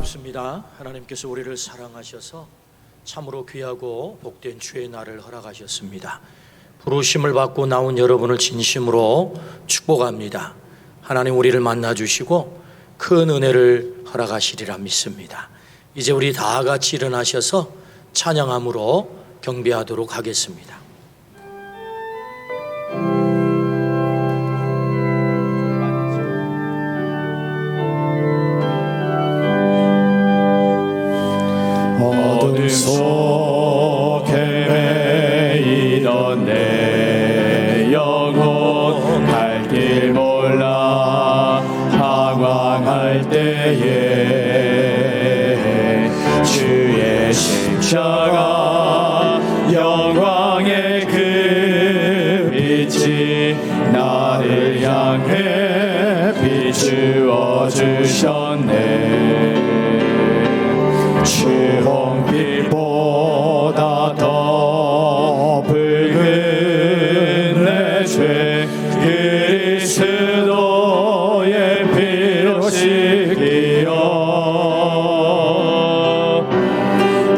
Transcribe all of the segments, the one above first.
반갑습니다. 하나님께서 우리를 사랑하셔서 참으로 귀하고 복된 주의 날을 허락하셨습니다. 부르심을 받고 나온 여러분을 진심으로 축복합니다. 하나님 우리를 만나주시고 큰 은혜를 허락하시리라 믿습니다. 이제 우리 다 같이 일어나셔서 찬양함으로 경배하도록 하겠습니다. 어둠 속에 매이던 내 영혼 갈 길 몰라 방황할 때에 주의 십자가 영광의 그 빛이 나를 향해 비추어 주셨네. 주홍빛보다 더 붉은 내 죄 그리스도의 피로 씻기어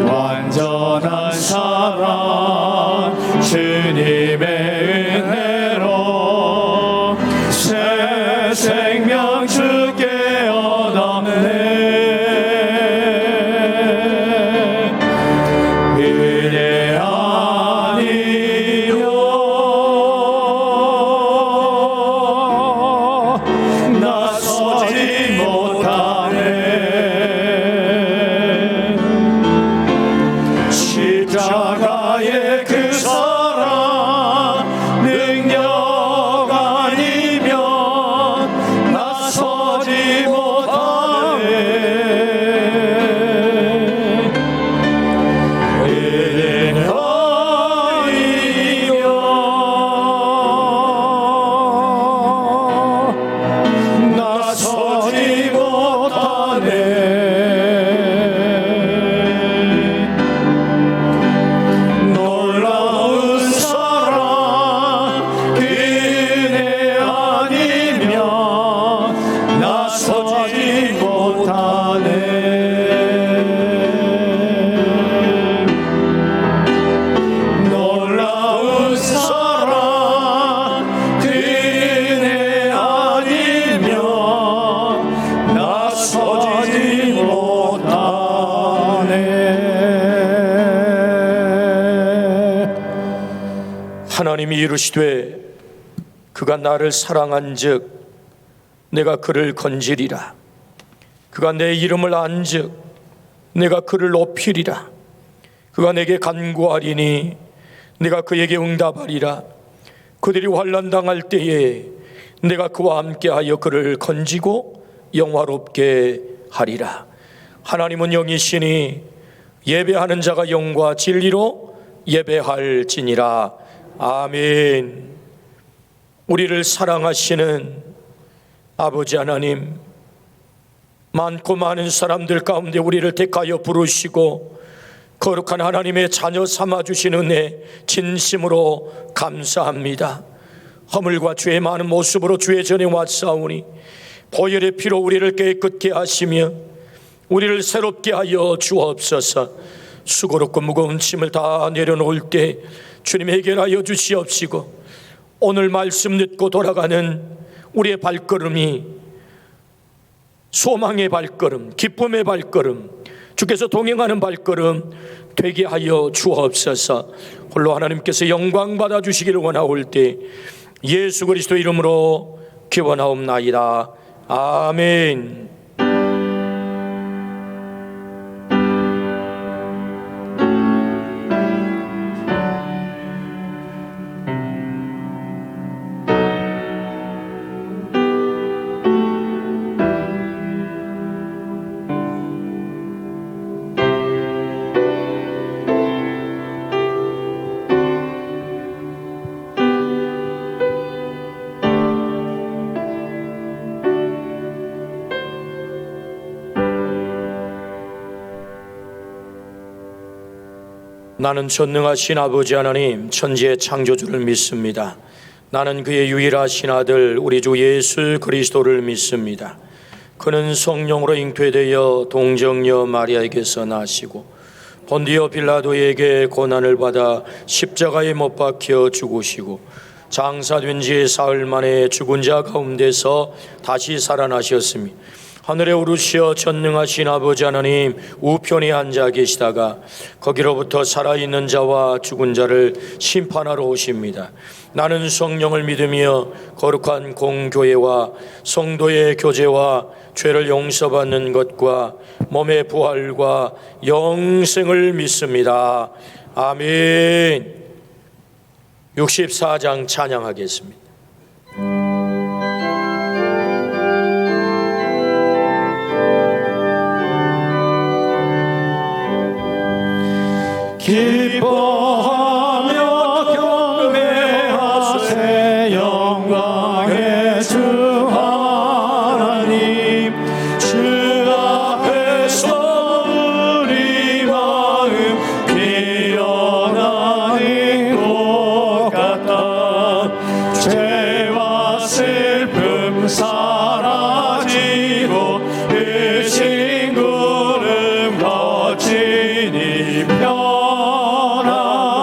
완전한 사랑 주님의 은혜로 새 생명 주께 얻었네. 십자가의 그 사랑 능력 아니면 나서지 못하네. 은혜이며 나서지 못하네. 하나님이 이르시되 그가 나를 사랑한즉 내가 그를 건지리라. 그가 내 이름을 안즉 내가 그를 높이리라. 그가 내게 간구하리니 내가 그에게 응답하리라. 그들이 환난 당할 때에 내가 그와 함께하여 그를 건지고 영화롭게 하리라. 하나님은 영이시니 예배하는 자가 영과 진리로 예배할지니라. 아멘. 우리를 사랑하시는 아버지 하나님, 많고 많은 사람들 가운데 우리를 택하여 부르시고 거룩한 하나님의 자녀 삼아주신 은혜 진심으로 감사합니다. 허물과 죄의 많은 모습으로 주의 전에 왔사오니 보혈의 피로 우리를 깨끗게 하시며 우리를 새롭게 하여 주옵소서. 수고롭고 무거운 짐을 다 내려놓을 때 주님 해결하여 주시옵시고 오늘 말씀 듣고 돌아가는 우리의 발걸음이 소망의 발걸음, 기쁨의 발걸음, 주께서 동행하는 발걸음 되게 하여 주옵소서. 홀로 하나님께서 영광 받아 주시기를 원하올 때 예수 그리스도 이름으로 기원하옵나이다. 아멘. 나는 전능하신 아버지 하나님 천지의 창조주를 믿습니다. 나는 그의 유일하신 아들 우리 주 예수 그리스도를 믿습니다. 그는 성령으로 잉태되어 동정녀 마리아에게서 나시고 본디오 빌라도에게 고난을 받아 십자가에 못 박혀 죽으시고 장사된 지 사흘 만에 죽은 자 가운데서 다시 살아나셨으니 하늘에 오르시어 전능하신 아버지 하나님 우편에 앉아 계시다가 거기로부터 살아있는 자와 죽은 자를 심판하러 오십니다. 나는 성령을 믿으며 거룩한 공교회와 성도의 교제와 죄를 용서받는 것과 몸의 부활과 영생을 믿습니다. 아멘. 64장 찬양하겠습니다. 기뻐하며 경배하세 영광의 주 하나님 주 앞에서 우리 마음 피어나는 것 같다 죄와 슬픔 사라지고 의심 구름 거친 이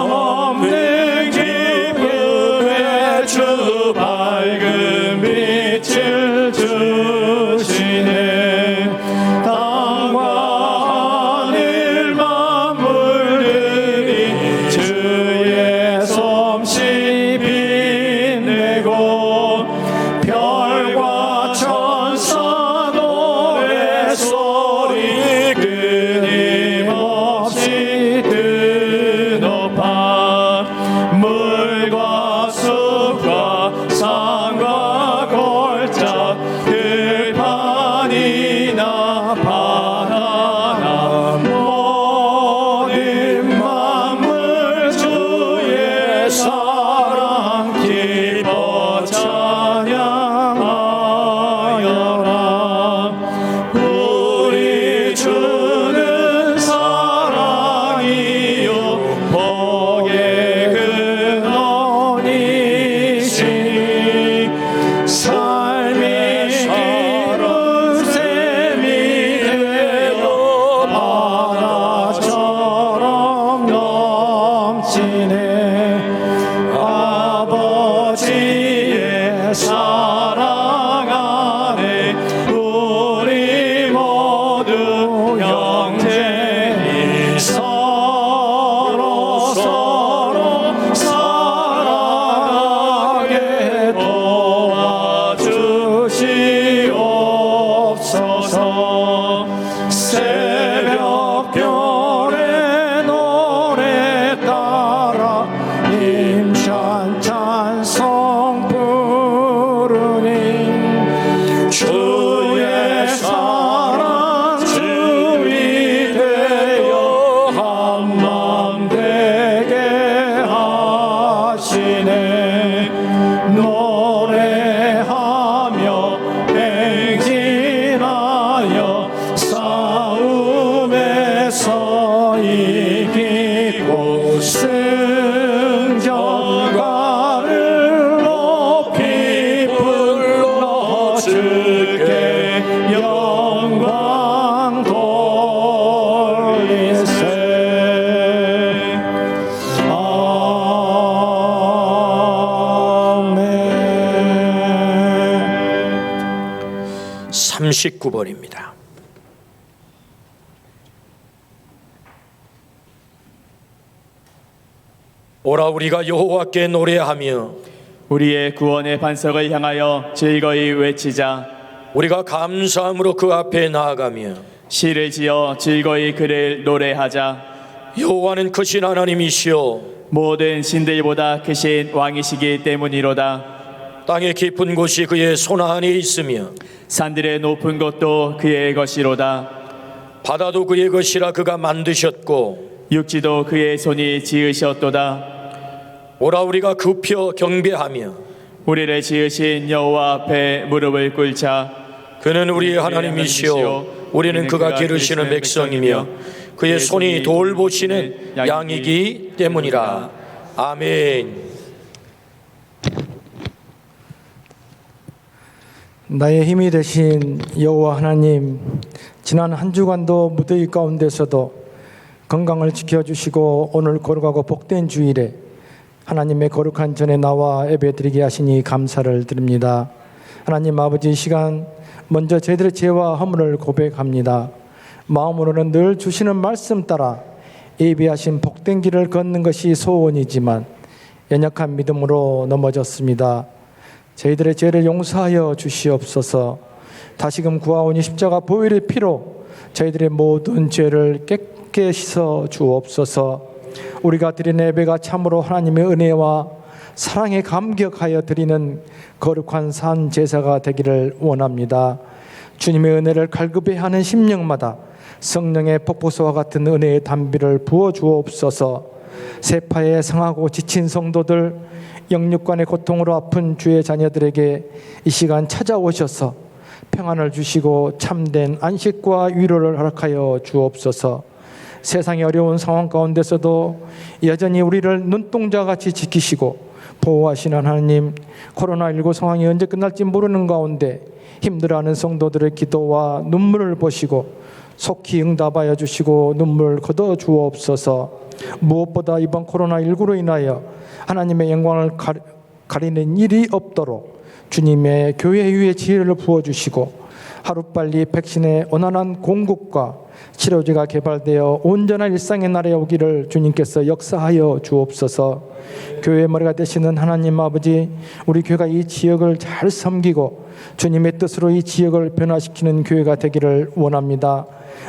변함없는 기쁨의 주 밝은 빛을 주시네 땅과 하늘 만물들이 주의 솜씨 빛내고 별과 천사 노래 소리 끊임없이 드높아 물과 숲과 산과 골짜 들판이나 바다나 모든 만물 주의 사랑 기뻐 찬양하여라 우리 주는 사랑이요 복의 근원이시니 삶의 기름 샘이 되어 바다처럼 넘치네 아버지의 사랑 안에 우리 모두 형제니 서로 사랑하게 도와주시옵소서 새벽별의 노래 따라 힘찬 찬송 부르니 주의 사랑 주위 되어 한맘 되게 하시네 노래하며 행진하여 싸움에서 이기고 승전가를 높이 불러 주께 영광 돌리세 아멘. 39번입니다. 오라 우리가 여호와께 노래하며 우리의 구원의 반석을 향하여 즐거이 외치자. 우리가 감사함으로 그 앞에 나아가며 시를 지어 즐거이 그를 노래하자. 여호와는 크신 하나님이시오 모든 신들보다 크신 왕이시기 때문이로다. 땅의 깊은 곳이 그의 손 안에 있으며 산들의 높은 곳도 그의 것이로다. 바다도 그의 것이라 그가 만드셨고 육지도 그의 손이 지으셨도다. 오라 우리가 굽혀 경배하며 우리를 지으신 여호와 앞에 무릎을 꿇자. 그는 우리의 하나님이시오 우리는 그가 기르시는 백성이며 그의 손이 돌보시는 양이기 때문이라. 아멘. 나의 힘이 되신 여호와 하나님, 지난 한 주간도 무더위 가운데서도 건강을 지켜주시고 오늘 거룩하고 복된 주일에 하나님의 거룩한 전에 나와 예배드리게 하시니 감사를 드립니다. 하나님 아버지, 이 시간 먼저 저희들의 죄와 허물을 고백합니다. 마음으로는 늘 주시는 말씀 따라 예비하신 복된 길을 걷는 것이 소원이지만 연약한 믿음으로 넘어졌습니다. 저희들의 죄를 용서하여 주시옵소서. 다시금 구하오니 십자가 보혈의 피로 저희들의 모든 죄를 깨끗게 씻어 주옵소서. 우리가 드리는 예배가 참으로 하나님의 은혜와 사랑에 감격하여 드리는 거룩한 산 제사가 되기를 원합니다. 주님의 은혜를 갈급해하는 심령마다 성령의 폭포수와 같은 은혜의 담비를 부어 주옵소서. 세파에 상하고 지친 성도들, 영육간의 고통으로 아픈 주의 자녀들에게 이 시간 찾아오셔서 평안을 주시고 참된 안식과 위로를 허락하여 주옵소서. 세상의 어려운 상황 가운데서도 여전히 우리를 눈동자같이 지키시고 보호하시는 하나님, 코로나19 상황이 언제 끝날지 모르는 가운데 힘들어하는 성도들의 기도와 눈물을 보시고 속히 응답하여 주시고 눈물 거둬 주옵소서. 무엇보다 이번 코로나19로 인하여 하나님의 영광을 가리는 일이 없도록 주님의 교회 위에 지혜를 부어주시고 하루빨리 백신의 원활한 공급과 치료제가 개발되어 온전한 일상의 날에 오기를 주님께서 역사하여 주옵소서. 교회의 머리가 되시는 하나님 아버지, 우리 교회가 이 지역을 잘 섬기고 주님의 뜻으로 이 지역을 변화시키는 교회가 되기를 원합니다.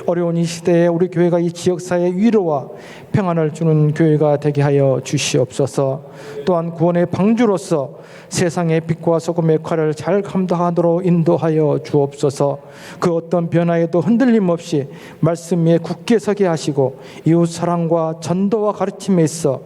어려운 이 시대에 우리 교회가 이 지역사회의 위로와 평안을 주는 교회가 되게 하여 주시옵소서. 또한 구원의 방주로서 세상의 빛과 소금의 역할을 잘 감당하도록 인도하여 주옵소서. 그 어떤 변화에도 흔들림 없이 말씀 위에 굳게 서게 하시고 이웃 사랑과 전도와 가르침에 있어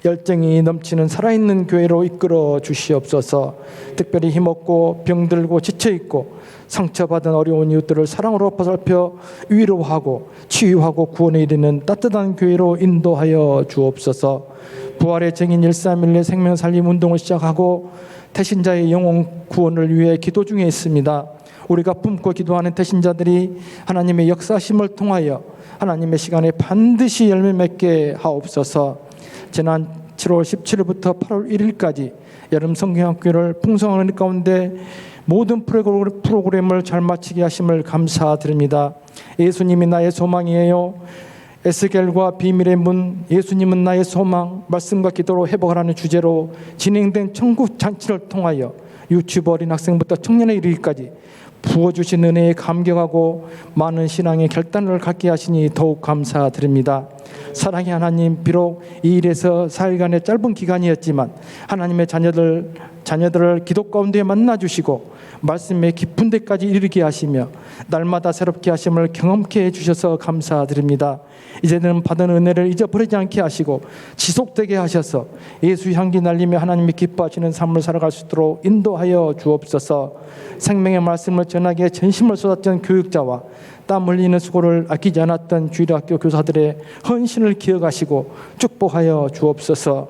열정이 넘치는 살아있는 교회로 이끌어 주시옵소서. 특별히 힘없고 병들고 지쳐있고 상처받은 어려운 이웃들을 사랑으로 보살펴 위로하고 치유하고 구원에 이르는 따뜻한 교회로 인도하여 주옵소서. 부활의 증인 131의 생명살림 운동을 시작하고 태신자의 영혼 구원을 위해 기도 중에 있습니다. 우리가 품고 기도하는 태신자들이 하나님의 역사심을 통하여 하나님의 시간에 반드시 열매 맺게 하옵소서. 지난 7월 17일부터 8월 1일까지 여름 성경학교를 풍성한 은혜 가운데 모든 프로그램을 잘 마치게 하심을 감사드립니다. 예수님이 나의 소망이에요. 에스겔과 비밀의 문, 예수님은 나의 소망, 말씀과 기도로 회복하라는 주제로 진행된 천국 잔치를 통하여 유치부 어린 학생부터 청년에 이르기까지 부어주신 은혜에 감격하고 많은 신앙의 결단을 갖게 하시니 더욱 감사드립니다. 사랑의 하나님, 비록 이 일에서 4일간의 짧은 기간이었지만 하나님의 자녀들을 기도 가운데 만나주시고 말씀의 깊은 데까지 이르게 하시며 날마다 새롭게 하심을 경험케 해주셔서 감사드립니다. 이제는 받은 은혜를 잊어버리지 않게 하시고 지속되게 하셔서 예수 향기 날리며 하나님이 기뻐하시는 삶을 살아갈 수 있도록 인도하여 주옵소서. 생명의 말씀을 전하기에 전심을 쏟았던 교육자와 땀 흘리는 수고를 아끼지 않았던 주일학교 교사들의 헌신을 기억하시고 축복하여 주옵소서.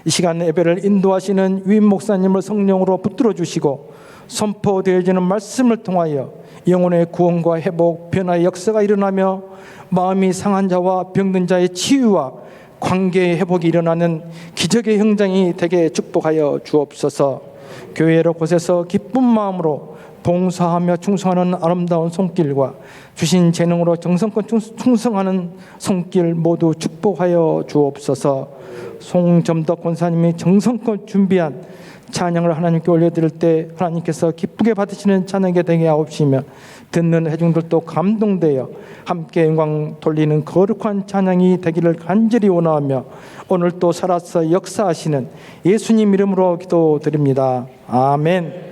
이 시간 예배를 인도하시는 위임 목사님을 성령으로 붙들어 주시고 선포되어지는 말씀을 통하여 영혼의 구원과 회복, 변화의 역사가 일어나며 마음이 상한 자와 병든 자의 치유와 관계의 회복이 일어나는 기적의 현장이 되게 축복하여 주옵소서. 교회 여러 곳에서 기쁜 마음으로 봉사하며 충성하는 아름다운 손길과 주신 재능으로 정성껏 충성하는 손길 모두 축복하여 주옵소서. 송점덕 권사님이 정성껏 준비한 찬양을 하나님께 올려드릴 때 하나님께서 기쁘게 받으시는 찬양이 되게 하옵시며 듣는 회중들도 감동되어 함께 영광 돌리는 거룩한 찬양이 되기를 간절히 원하며 오늘 또 살아서 역사하시는 예수님 이름으로 기도드립니다. 아멘.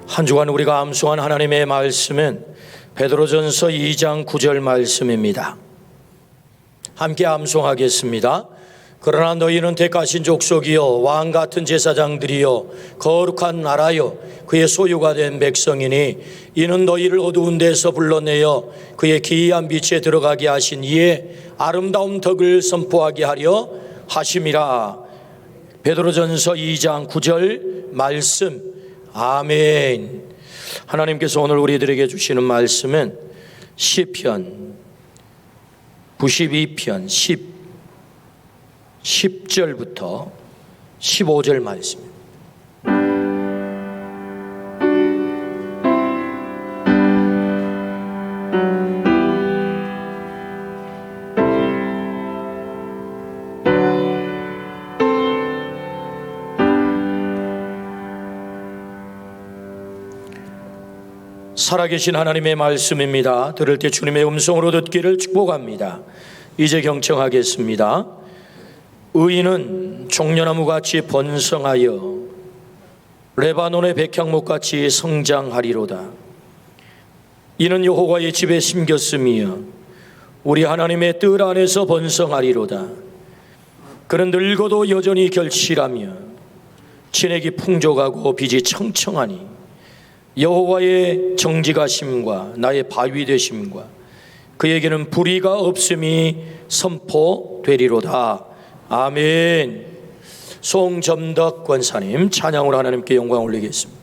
한 주간 우리가 암송한 하나님의 말씀은 베드로전서 2장 9절 말씀입니다. 함께 암송하겠습니다. 그러나 너희는 택하신 족속이요 왕 같은 제사장들이요 거룩한 나라요 그의 소유가 된 백성이니 이는 너희를 어두운 데서 불러내어 그의 기이한 빛에 들어가게 하신 이의 아름다운 덕을 선포하게 하려 하심이라. 베드로전서 2장 9절 말씀. 아멘. 하나님께서 오늘 우리들에게 주시는 말씀은 시편 92편 10절부터 15절 말씀입니다. 살아계신 하나님의 말씀입니다. 들을 때 주님의 음성으로 듣기를 축복합니다. 이제 경청하겠습니다. 의인은 종려나무같이 번성하여 레바논의 백향목같이 성장하리로다. 이는 여호와의 집에 심겼으며 우리 하나님의 뜰 안에서 번성하리로다. 그는 늙어도 여전히 결실하며 진액이 풍족하고 빛이 청청하니 여호와의 정직하심과 나의 바위 되심과 그에게는 불의가 없음이 선포되리로다. 아멘. 송점덕 권사님 찬양으로 하나님께 영광 올리겠습니다.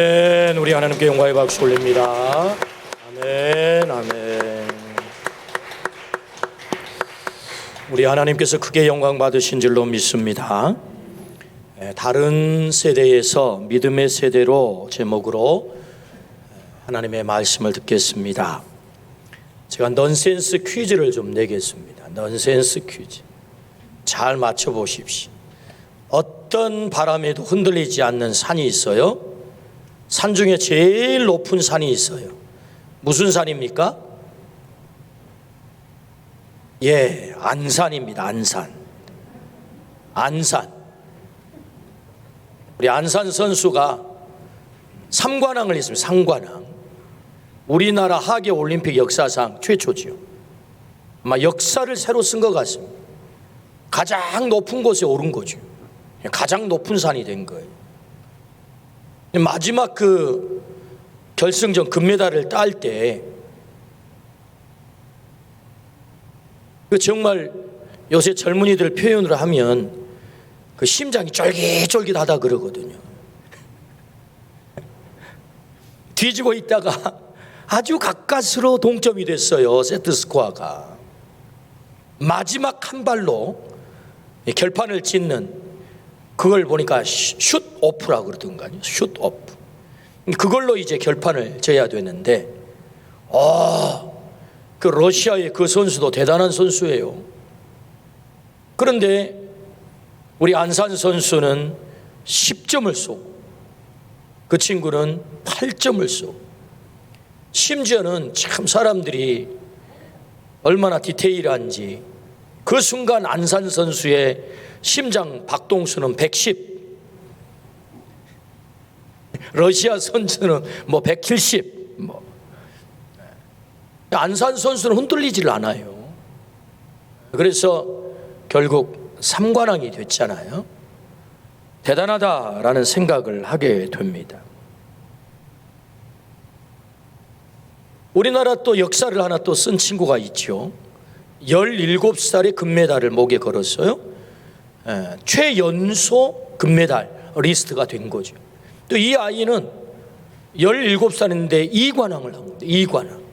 아멘. 우리 하나님께 영광의 박수 올립니다. 아멘, 아멘. 우리 하나님께서 크게 영광 받으신 줄로 믿습니다. 다른 세대에서 믿음의 세대로 제목으로 하나님의 말씀을 듣겠습니다. 제가 넌센스 퀴즈를 좀 내겠습니다. 넌센스 퀴즈. 잘 맞춰보십시오. 어떤 바람에도 흔들리지 않는 산이 있어요. 산 중에 제일 높은 산이 있어요. 무슨 산입니까? 예, 안산입니다. 안산. 안산. 우리 안산 선수가 삼관왕을 했습니다. 삼관왕. 우리나라 하계 올림픽 역사상 최초지요. 아마 역사를 새로 쓴 것 같습니다. 가장 높은 곳에 오른 거죠. 가장 높은 산이 된 거예요. 마지막 그 결승전 금메달을 딸 때 그 정말 요새 젊은이들 표현으로 하면 그 심장이 쫄깃쫄깃하다 그러거든요. 뒤지고 있다가 아주 가까스로 동점이 됐어요. 세트 스코어가. 마지막 한 발로 결판을 짓는 그걸 보니까 슛 오프라고 그러던가요. 슛 오프. 그걸로 이제 결판을 져야 되는데 그 러시아의 그 선수도 대단한 선수예요. 그런데 우리 안산 선수는 10점을 쏘고 그 친구는 8점을 쏘고 심지어는 참 사람들이 얼마나 디테일한지 그 순간 안산 선수의 심장 박동수는 110, 러시아 선수는 뭐 170, 안산 선수는 흔들리질 않아요. 그래서 결국 삼관왕이 됐잖아요. 대단하다라는 생각을 하게 됩니다. 우리나라 또 역사를 하나 또 쓴 친구가 있죠. 17살에 금메달을 목에 걸었어요. 최연소 금메달 리스트가 된 거죠. 또 이 아이는 17살인데 2관왕을 한 겁니다. 2관왕.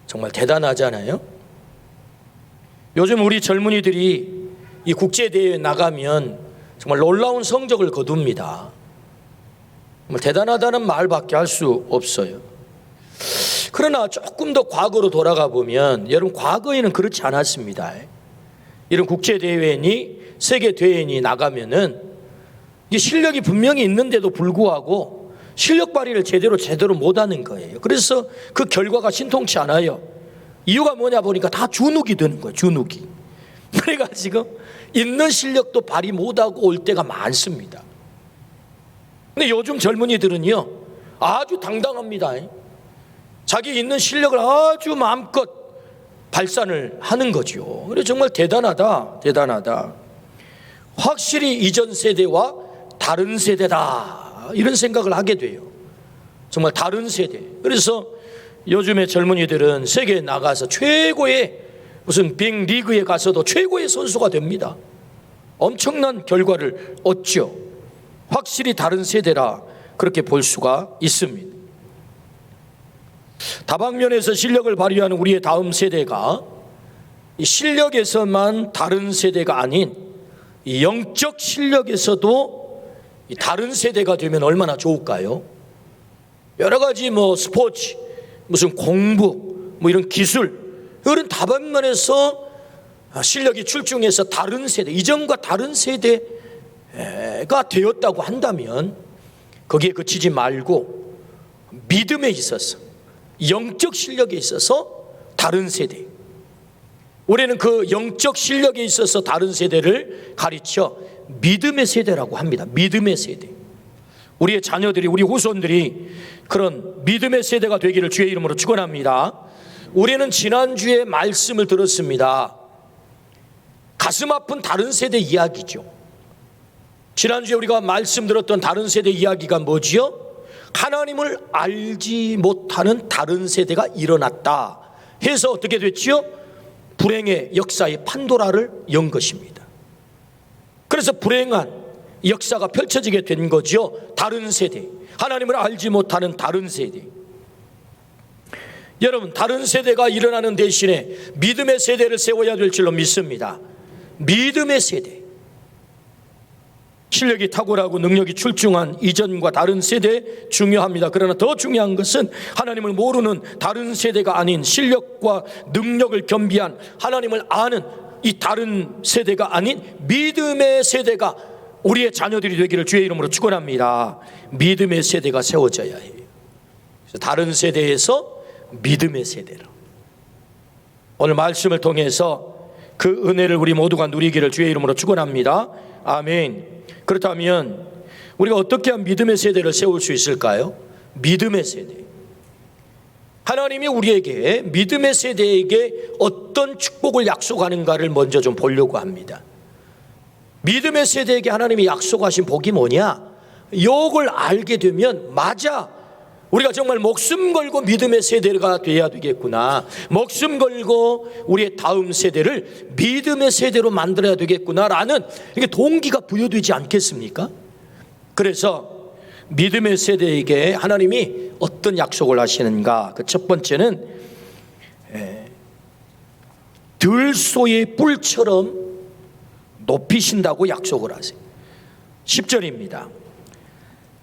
정말 대단하잖아요. 요즘 우리 젊은이들이 이 국제대회에 나가면 정말 놀라운 성적을 거둡니다. 정말 대단하다는 말밖에 할 수 없어요. 그러나 조금 더 과거로 돌아가 보면 여러분 과거에는 그렇지 않았습니다. 이런 국제대회니 세계대회니 나가면은 이게 실력이 분명히 있는데도 불구하고 실력 발휘를 제대로 못하는 거예요. 그래서 그 결과가 신통치 않아요. 이유가 뭐냐 보니까 다 주눅이 드는 거예요. 주눅이. 그래가지고 있는 실력도 발휘 못하고 올 때가 많습니다. 근데 요즘 젊은이들은요 아주 당당합니다. 자기 있는 실력을 아주 마음껏 발산을 하는 거죠. 그래서 정말 대단하다. 확실히 이전 세대와 다른 세대다 이런 생각을 하게 돼요. 정말 다른 세대. 그래서 요즘의 젊은이들은 세계에 나가서 최고의 무슨 빅리그에 가서도 최고의 선수가 됩니다. 엄청난 결과를 얻죠. 확실히 다른 세대라 그렇게 볼 수가 있습니다. 다방면에서 실력을 발휘하는 우리의 다음 세대가 이 실력에서만 다른 세대가 아닌 이 영적 실력에서도 이 다른 세대가 되면 얼마나 좋을까요? 여러 가지 스포츠, 무슨 공부, 이런 기술 이런 다방면에서 실력이 출중해서 다른 세대, 이전과 다른 세대가 되었다고 한다면 거기에 그치지 말고 믿음에 있어서 영적 실력에 있어서 다른 세대. 우리는 그 영적 실력에 있어서 다른 세대를 가르쳐 믿음의 세대라고 합니다. 믿음의 세대. 우리의 자녀들이, 우리 후손들이 그런 믿음의 세대가 되기를 주의 이름으로 축원합니다. 우리는 지난주에 말씀을 들었습니다. 가슴 아픈 다른 세대 이야기죠. 지난주에 우리가 말씀 들었던 다른 세대 이야기가 뭐지요? 하나님을 알지 못하는 다른 세대가 일어났다 해서 어떻게 됐지요? 불행의 역사의 판도라를 연 것입니다. 그래서 불행한 역사가 펼쳐지게 된 거죠. 다른 세대. 하나님을 알지 못하는 다른 세대. 여러분, 다른 세대가 일어나는 대신에 믿음의 세대를 세워야 될 줄로 믿습니다. 믿음의 세대. 실력이 탁월하고 능력이 출중한 이전과 다른 세대 중요합니다. 그러나 더 중요한 것은 하나님을 모르는 다른 세대가 아닌 실력과 능력을 겸비한 하나님을 아는 이 다른 세대가 아닌 믿음의 세대가 우리의 자녀들이 되기를 주의 이름으로 축원합니다. 믿음의 세대가 세워져야 해요. 그래서 다른 세대에서 믿음의 세대로, 오늘 말씀을 통해서 그 은혜를 우리 모두가 누리기를 주의 이름으로 축원합니다. 아멘. 그렇다면 우리가 어떻게 하면 믿음의 세대를 세울 수 있을까요? 믿음의 세대. 하나님이 우리에게 믿음의 세대에게 어떤 축복을 약속하는가를 먼저 좀 보려고 합니다. 믿음의 세대에게 하나님이 약속하신 복이 뭐냐? 이걸 알게 되면, 맞아, 우리가 정말 목숨 걸고 믿음의 세대가 돼야 되겠구나, 목숨 걸고 우리의 다음 세대를 믿음의 세대로 만들어야 되겠구나라는 이게 동기가 부여되지 않겠습니까? 그래서 믿음의 세대에게 하나님이 어떤 약속을 하시는가? 그 첫 번째는 들소의 뿔처럼 높이신다고 약속을 하세요. 10절입니다.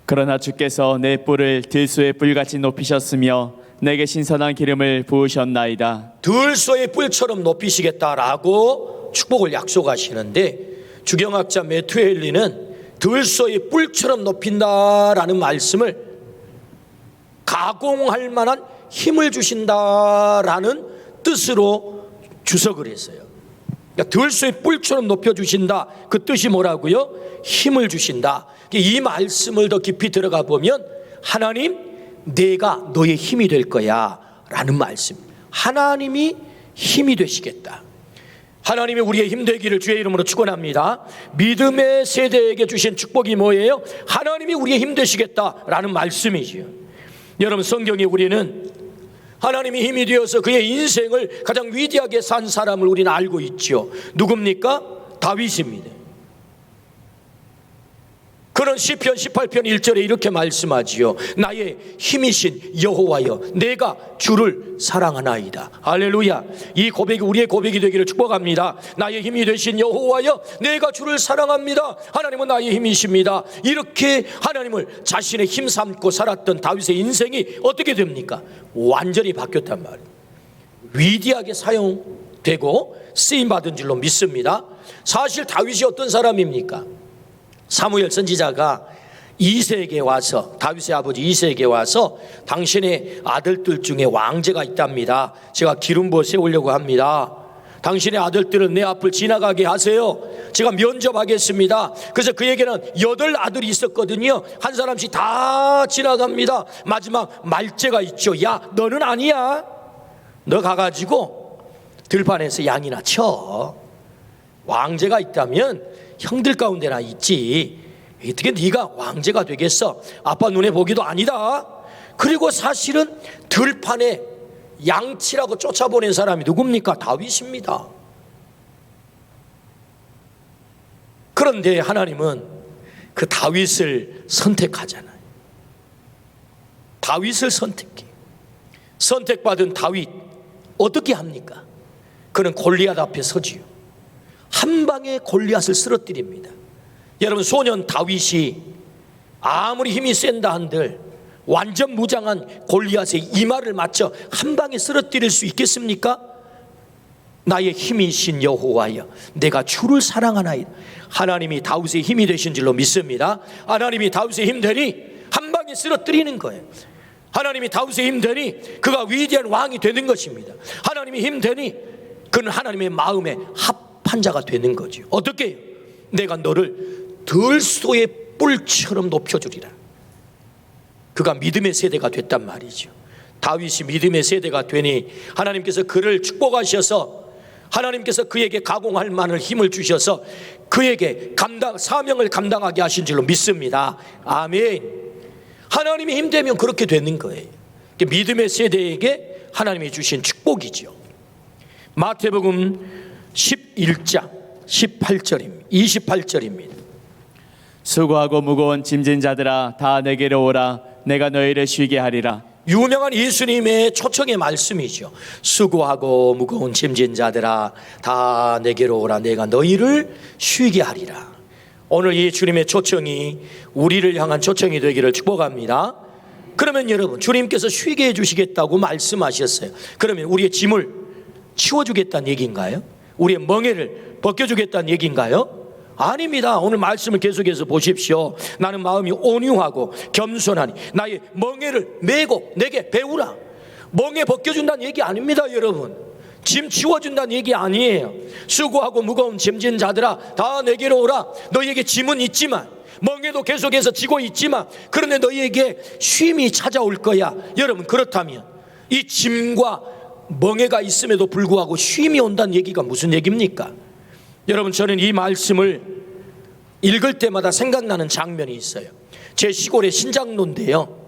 그러나 주께서 내 뿔을 들소의 뿔같이 높이셨으며 내게 신선한 기름을 부으셨나이다. 들소의 뿔처럼 높이시겠다라고 축복을 약속하시는데, 주경학자 메투엘리는 들소의 뿔처럼 높인다라는 말씀을 가공할 만한 힘을 주신다라는 뜻으로 주석을 했어요. 그러니까 들소의 뿔처럼 높여주신다, 그 뜻이 뭐라고요? 힘을 주신다. 이 말씀을 더 깊이 들어가 보면 하나님, 내가 너의 힘이 될 거야 라는 말씀. 하나님이 힘이 되시겠다. 하나님이 우리의 힘 되기를 주의 이름으로 축원합니다. 믿음의 세대에게 주신 축복이 뭐예요? 하나님이 우리의 힘 되시겠다라는 말씀이지요. 여러분, 성경에 우리는 하나님이 힘이 되어서 그의 인생을 가장 위대하게 산 사람을 우리는 알고 있죠. 누굽니까? 다윗입니다. 그런 시편 18편 1절에 이렇게 말씀하지요. 나의 힘이신 여호와여, 내가 주를 사랑하나이다. 할렐루야. 이 고백이 우리의 고백이 되기를 축복합니다. 나의 힘이 되신 여호와여, 내가 주를 사랑합니다. 하나님은 나의 힘이십니다. 이렇게 하나님을 자신의 힘 삼고 살았던 다윗의 인생이 어떻게 됩니까? 완전히 바뀌었단 말이에요. 위대하게 사용되고 쓰임받은 줄로 믿습니다. 사실 다윗이 어떤 사람입니까? 사무엘 선지자가 이새에게 와서, 다윗의 아버지 이새에게 와서 당신의 아들들 중에 왕제가 있답니다. 제가 기름 부어 세우려고 합니다. 당신의 아들들은 내 앞을 지나가게 하세요. 제가 면접하겠습니다. 그래서 그에게는 8 아들이 있었거든요. 한 사람씩 다 지나갑니다. 마지막 말제가 있죠. 야, 너는 아니야. 너 가가지고 들판에서 양이나 쳐. 왕제가 있다면 형들 가운데나 있지, 어떻게 네가 왕제가 되겠어? 아빠 눈에 보기도 아니다. 그리고 사실은 들판에 양치라고 쫓아보낸 사람이 누굽니까? 다윗입니다. 그런데 하나님은 그 다윗을 선택하잖아요. 다윗을 선택해. 선택받은 다윗 어떻게 합니까? 그는 골리앗 앞에 서지요. 한 방에 골리앗을 쓰러뜨립니다. 여러분, 소년 다윗이 아무리 힘이 센다 한들 완전 무장한 골리앗의 이마를 맞춰 한 방에 쓰러뜨릴 수 있겠습니까? 나의 힘이신 여호와여, 내가 주를 사랑하나이다. 하나님이 다윗의 힘이 되신 줄로 믿습니다. 하나님이 다윗의 힘 되니 한 방에 쓰러뜨리는 거예요. 하나님이 다윗의 힘 되니 그가 위대한 왕이 되는 것입니다. 하나님이 힘 되니 그는 하나님의 마음에 합한 자가 되는 거죠. 어떻게 해요? 내가 너를 들소의 뿔처럼 높여주리라. 그가 믿음의 세대가 됐단 말이죠. 다윗이 믿음의 세대가 되니 하나님께서 그를 축복하셔서, 하나님께서 그에게 가공할 만한 힘을 주셔서 그에게 사명을 감당하게 하신 줄로 믿습니다. 아멘. 하나님이 힘되면 그렇게 되는 거예요. 믿음의 세대에게 하나님이 주신 축복이죠. 마태복음 11장 28절입니다. 수고하고 무거운 짐진 자들아 다 내게로 오라. 내가 너희를 쉬게 하리라. 유명한 예수님의 초청의 말씀이죠. 수고하고 무거운 짐진 자들아 다 내게로 오라. 내가 너희를 쉬게 하리라. 오늘 이 주님의 초청이 우리를 향한 초청이 되기를 축복합니다. 그러면 여러분, 주님께서 쉬게 해주시겠다고 말씀하셨어요. 그러면 우리의 짐을 치워주겠다는 얘기인가요? 우리의 멍에를 벗겨주겠다는 얘기인가요? 아닙니다. 오늘 말씀을 계속해서 보십시오. 나는 마음이 온유하고 겸손하니 나의 멍에를 메고 내게 배우라. 멍에 벗겨준다는 얘기 아닙니다, 여러분. 짐 치워준다는 얘기 아니에요. 수고하고 무거운 짐진 자들아 다 내게로 오라. 너희에게 짐은 있지만, 멍에도 계속해서 지고 있지만, 그런데 너희에게 쉼이 찾아올 거야. 여러분, 그렇다면 이 짐과 멍에가 있음에도 불구하고 쉼이 온다는 얘기가 무슨 얘기입니까? 여러분, 저는 이 말씀을 읽을 때마다 생각나는 장면이 있어요. 제 시골의 신장로인데요,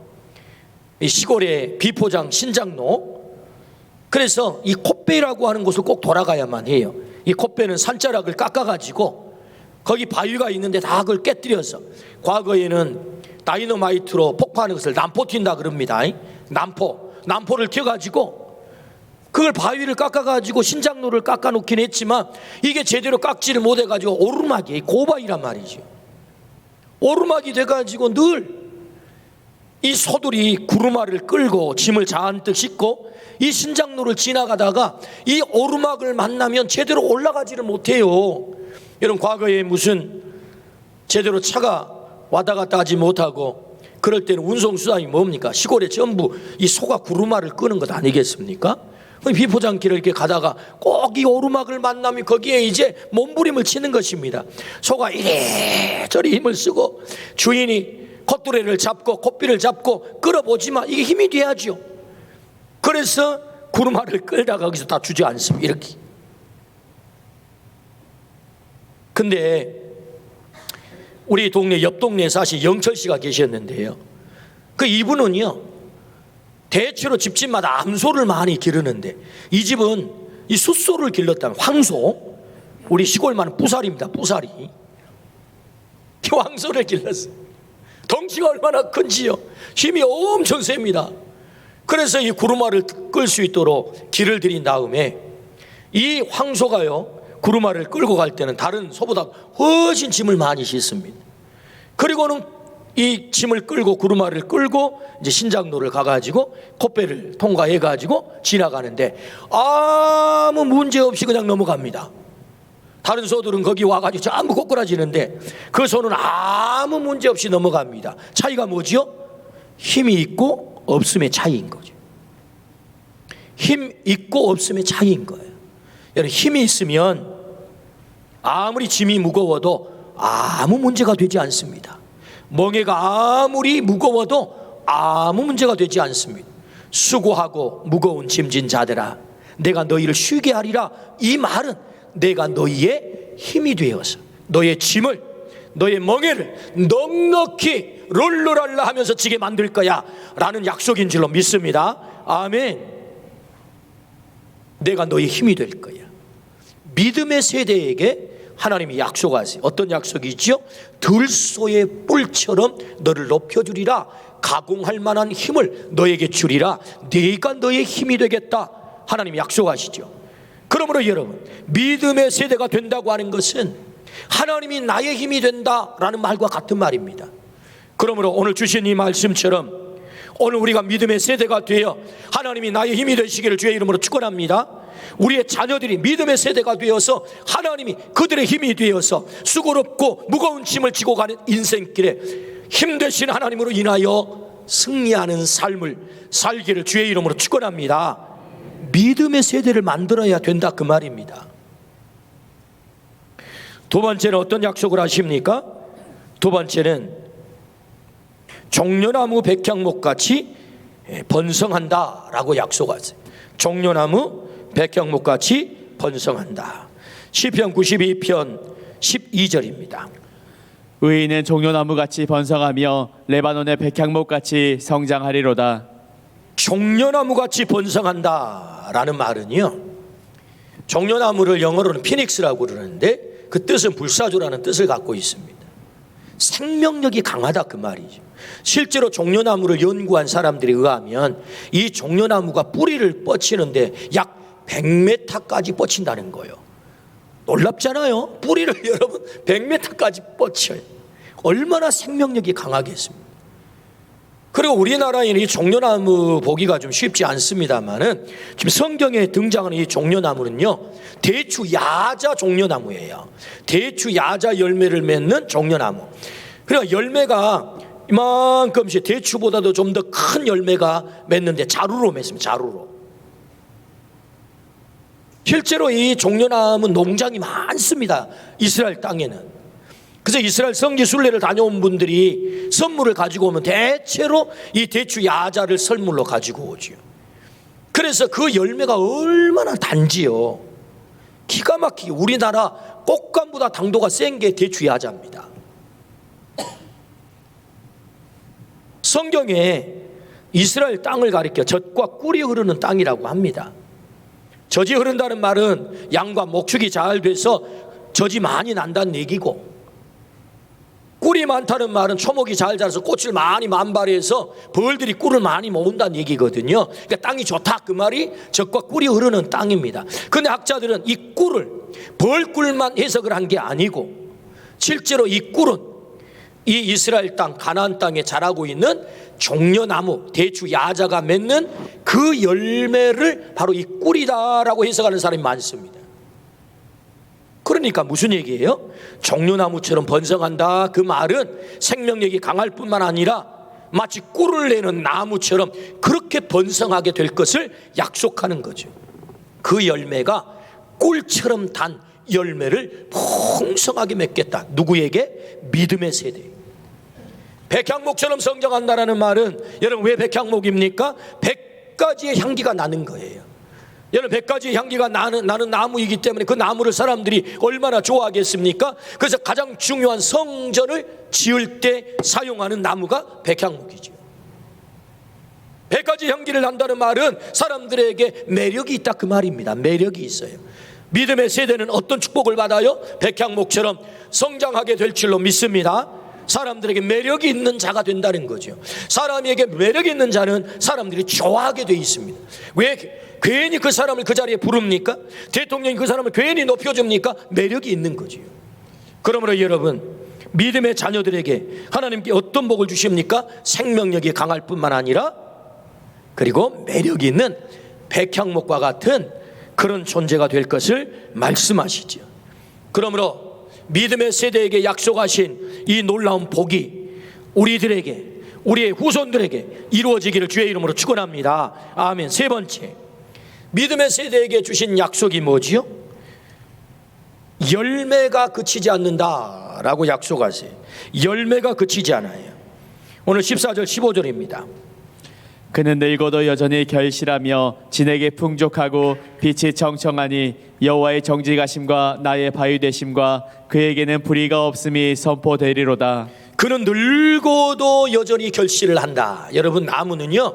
이 시골의 비포장 신장로. 그래서 이 콧배라고 하는 곳을 꼭 돌아가야만 해요. 이 콧배는 산자락을 깎아가지고 거기 바위가 있는데 다 그걸 깨뜨려서, 과거에는 다이너마이트로 폭파하는 것을 난포 튄다 그럽니다. 난포를 튀어가지고 그걸 바위를 깎아가지고 신장로를 깎아놓긴 했지만 이게 제대로 깎지를 못해가지고 오르막이 고바위란 말이죠. 오르막이 돼가지고 늘 이 소들이 구루마를 끌고 짐을 잔뜩 싣고 이 신장로를 지나가다가 이 오르막을 만나면 제대로 올라가지를 못해요. 여러분, 과거에 무슨 제대로 차가 왔다 갔다 하지 못하고 그럴 때는 운송수단이 뭡니까? 시골에 전부 이 소가 구루마를 끄는 것 아니겠습니까? 비포장길을 이렇게 가다가 꼭 이 오르막을 만나면 거기에 이제 몸부림을 치는 것입니다. 소가 이래저래 힘을 쓰고 주인이 콧뚜레를 잡고 콧비를 잡고 끌어보지만 이게 힘이 돼야죠. 그래서 구루마를 끌다가 거기서 다 주저앉습니다. 이렇게. 근데 우리 동네 옆 동네에 사실 영철 씨가 계셨는데요, 그 이분은요 대체로 집집마다 암소를 많이 기르는데 이 집은 이 숫소를 길렀다는 황소, 우리 시골만은 뿌살입니다. 뿌살이. 이 황소를 길렀어요. 덩치가 얼마나 큰지요. 힘이 엄청 셉니다. 그래서 이 구루마를 끌 수 있도록 길을 들인 다음에 이 황소가요 구루마를 끌고 갈 때는 다른 소보다 훨씬 짐을 많이 싣습니다. 그리고는 이 짐을 끌고 구루마를 끌고 이제 신장로를 가가지고 콧배를 통과해가지고 지나가는데 아무 문제 없이 그냥 넘어갑니다. 다른 소들은 거기 와가지고 전부 꼬꾸라지는데 그 소는 아무 문제 없이 넘어갑니다. 차이가 뭐지요? 힘이 있고 없음의 차이인 거죠. 힘 있고 없음의 차이인 거예요. 여러분, 힘이 있으면 아무리 짐이 무거워도 아무 문제가 되지 않습니다. 멍에가 아무리 무거워도 아무 문제가 되지 않습니다. 수고하고 무거운 짐진 자들아 내가 너희를 쉬게 하리라. 이 말은 내가 너희의 힘이 되어서 너의 짐을, 너의 멍에를 넉넉히 롤러랄라 하면서 지게 만들 거야 라는 약속인 줄로 믿습니다. 아멘. 내가 너의 힘이 될 거야. 믿음의 세대에게 하나님이 약속하세요. 어떤 약속이죠? 들소의 뿔처럼 너를 높여주리라. 가공할 만한 힘을 너에게 주리라. 네가 너의 힘이 되겠다. 하나님이 약속하시죠. 그러므로 여러분, 믿음의 세대가 된다고 하는 것은 하나님이 나의 힘이 된다라는 말과 같은 말입니다. 그러므로 오늘 주신 이 말씀처럼 오늘 우리가 믿음의 세대가 되어 하나님이 나의 힘이 되시기를 주의 이름으로 축원합니다. 우리의 자녀들이 믿음의 세대가 되어서 하나님이 그들의 힘이 되어서 수고롭고 무거운 짐을 지고 가는 인생길에 힘 되신 하나님으로 인하여 승리하는 삶을 살기를 주의 이름으로 축원합니다. 믿음의 세대를 만들어야 된다 그 말입니다. 두 번째는 어떤 약속을 하십니까? 두 번째는 종려나무 백향목같이 번성한다 라고 약속하세요. 종려나무 백향목같이 번성한다. 시편 92편 12절입니다. 의인은 종려나무같이 번성하며 레바논의 백향목같이 성장하리로다. 종려나무같이 번성한다 라는 말은요, 종려나무를 영어로는 피닉스라고 그러는데 그 뜻은 불사조라는 뜻을 갖고 있습니다. 생명력이 강하다 그 말이죠. 실제로 종려나무를 연구한 사람들에 의하면 이 종려나무가 뿌리를 뻗치는데 약 100m까지 뻗친다는 거예요. 놀랍잖아요. 뿌리를 여러분 100m까지 뻗쳐요. 얼마나 생명력이 강하겠습니까? 그리고 우리나라에는 이 종려나무 보기가 좀 쉽지 않습니다만은 지금 성경에 등장하는 이 종려나무는요, 대추 야자 종려나무예요. 대추 야자 열매를 맺는 종려나무. 그러니까 열매가 이만큼씩 대추보다도 좀 더 큰 열매가 맺는데 자루로 맺습니다. 자루로. 실제로 이 종려나무 농장이 많습니다. 이스라엘 땅에는. 그래서 이스라엘 성지 순례를 다녀온 분들이 선물을 가지고 오면 대체로 이 대추 야자를 선물로 가지고 오죠. 그래서 그 열매가 얼마나 단지요. 기가 막히게 우리나라 꽃감보다 당도가 센 게 대추 야자입니다. 성경에 이스라엘 땅을 가리켜 젖과 꿀이 흐르는 땅이라고 합니다. 젖이 흐른다는 말은 양과 목축이 잘 돼서 젖이 많이 난다는 얘기고, 꿀이 많다는 말은 초목이 잘 자라서 꽃을 많이 만발해서 벌들이 꿀을 많이 모은다는 얘기거든요. 그러니까 땅이 좋다 그 말이 젖과 꿀이 흐르는 땅입니다. 그런데 학자들은 이 꿀을 벌꿀만 해석을 한 게 아니고 실제로 이 꿀은 이 이스라엘 땅 가나안 땅에 자라고 있는 종려나무 대추 야자가 맺는 그 열매를 바로 이 꿀이다라고 해석하는 사람이 많습니다. 그러니까 무슨 얘기예요? 종려나무처럼 번성한다 그 말은 생명력이 강할 뿐만 아니라 마치 꿀을 내는 나무처럼 그렇게 번성하게 될 것을 약속하는 거죠. 그 열매가 꿀처럼 단 열매를 풍성하게 맺겠다. 누구에게? 믿음의 세대. 백향목처럼 성장한다라는 말은 여러분 왜 백향목입니까? 100가지의 향기가 나는 거예요. 여러분 100가지의 향기가 나는 나무이기 때문에 그 나무를 사람들이 얼마나 좋아하겠습니까? 그래서 가장 중요한 성전을 지을 때 사용하는 나무가 백향목이죠. 100가지 향기를 난다는 말은 사람들에게 매력이 있다 그 말입니다. 매력이 있어요. 믿음의 세대는 어떤 축복을 받아요? 백향목처럼 성장하게 될 줄로 믿습니다. 사람들에게 매력이 있는 자가 된다는 거죠. 사람에게 매력이 있는 자는 사람들이 좋아하게 돼 있습니다. 왜 괜히 그 사람을 그 자리에 부릅니까? 대통령이 그 사람을 괜히 높여줍니까? 매력이 있는 거죠. 그러므로 여러분 믿음의 자녀들에게 하나님께 어떤 복을 주십니까? 생명력이 강할 뿐만 아니라 그리고 매력이 있는 백향목과 같은 그런 존재가 될 것을 말씀하시죠. 그러므로 믿음의 세대에게 약속하신 이 놀라운 복이 우리들에게 우리의 후손들에게 이루어지기를 주의 이름으로 축원합니다. 아멘. 세 번째, 믿음의 세대에게 주신 약속이 뭐지요? 열매가 그치지 않는다라고 약속하세요. 열매가 그치지 않아요. 오늘 14절 15절입니다. 그는 늙어도 여전히 결실하며 진에게 풍족하고 빛이 청청하니 여호와의 정직하심과 나의 바위되심과 그에게는 불의가 없음이 선포되리로다. 그는 늙어도 여전히 결실을 한다. 여러분 나무는요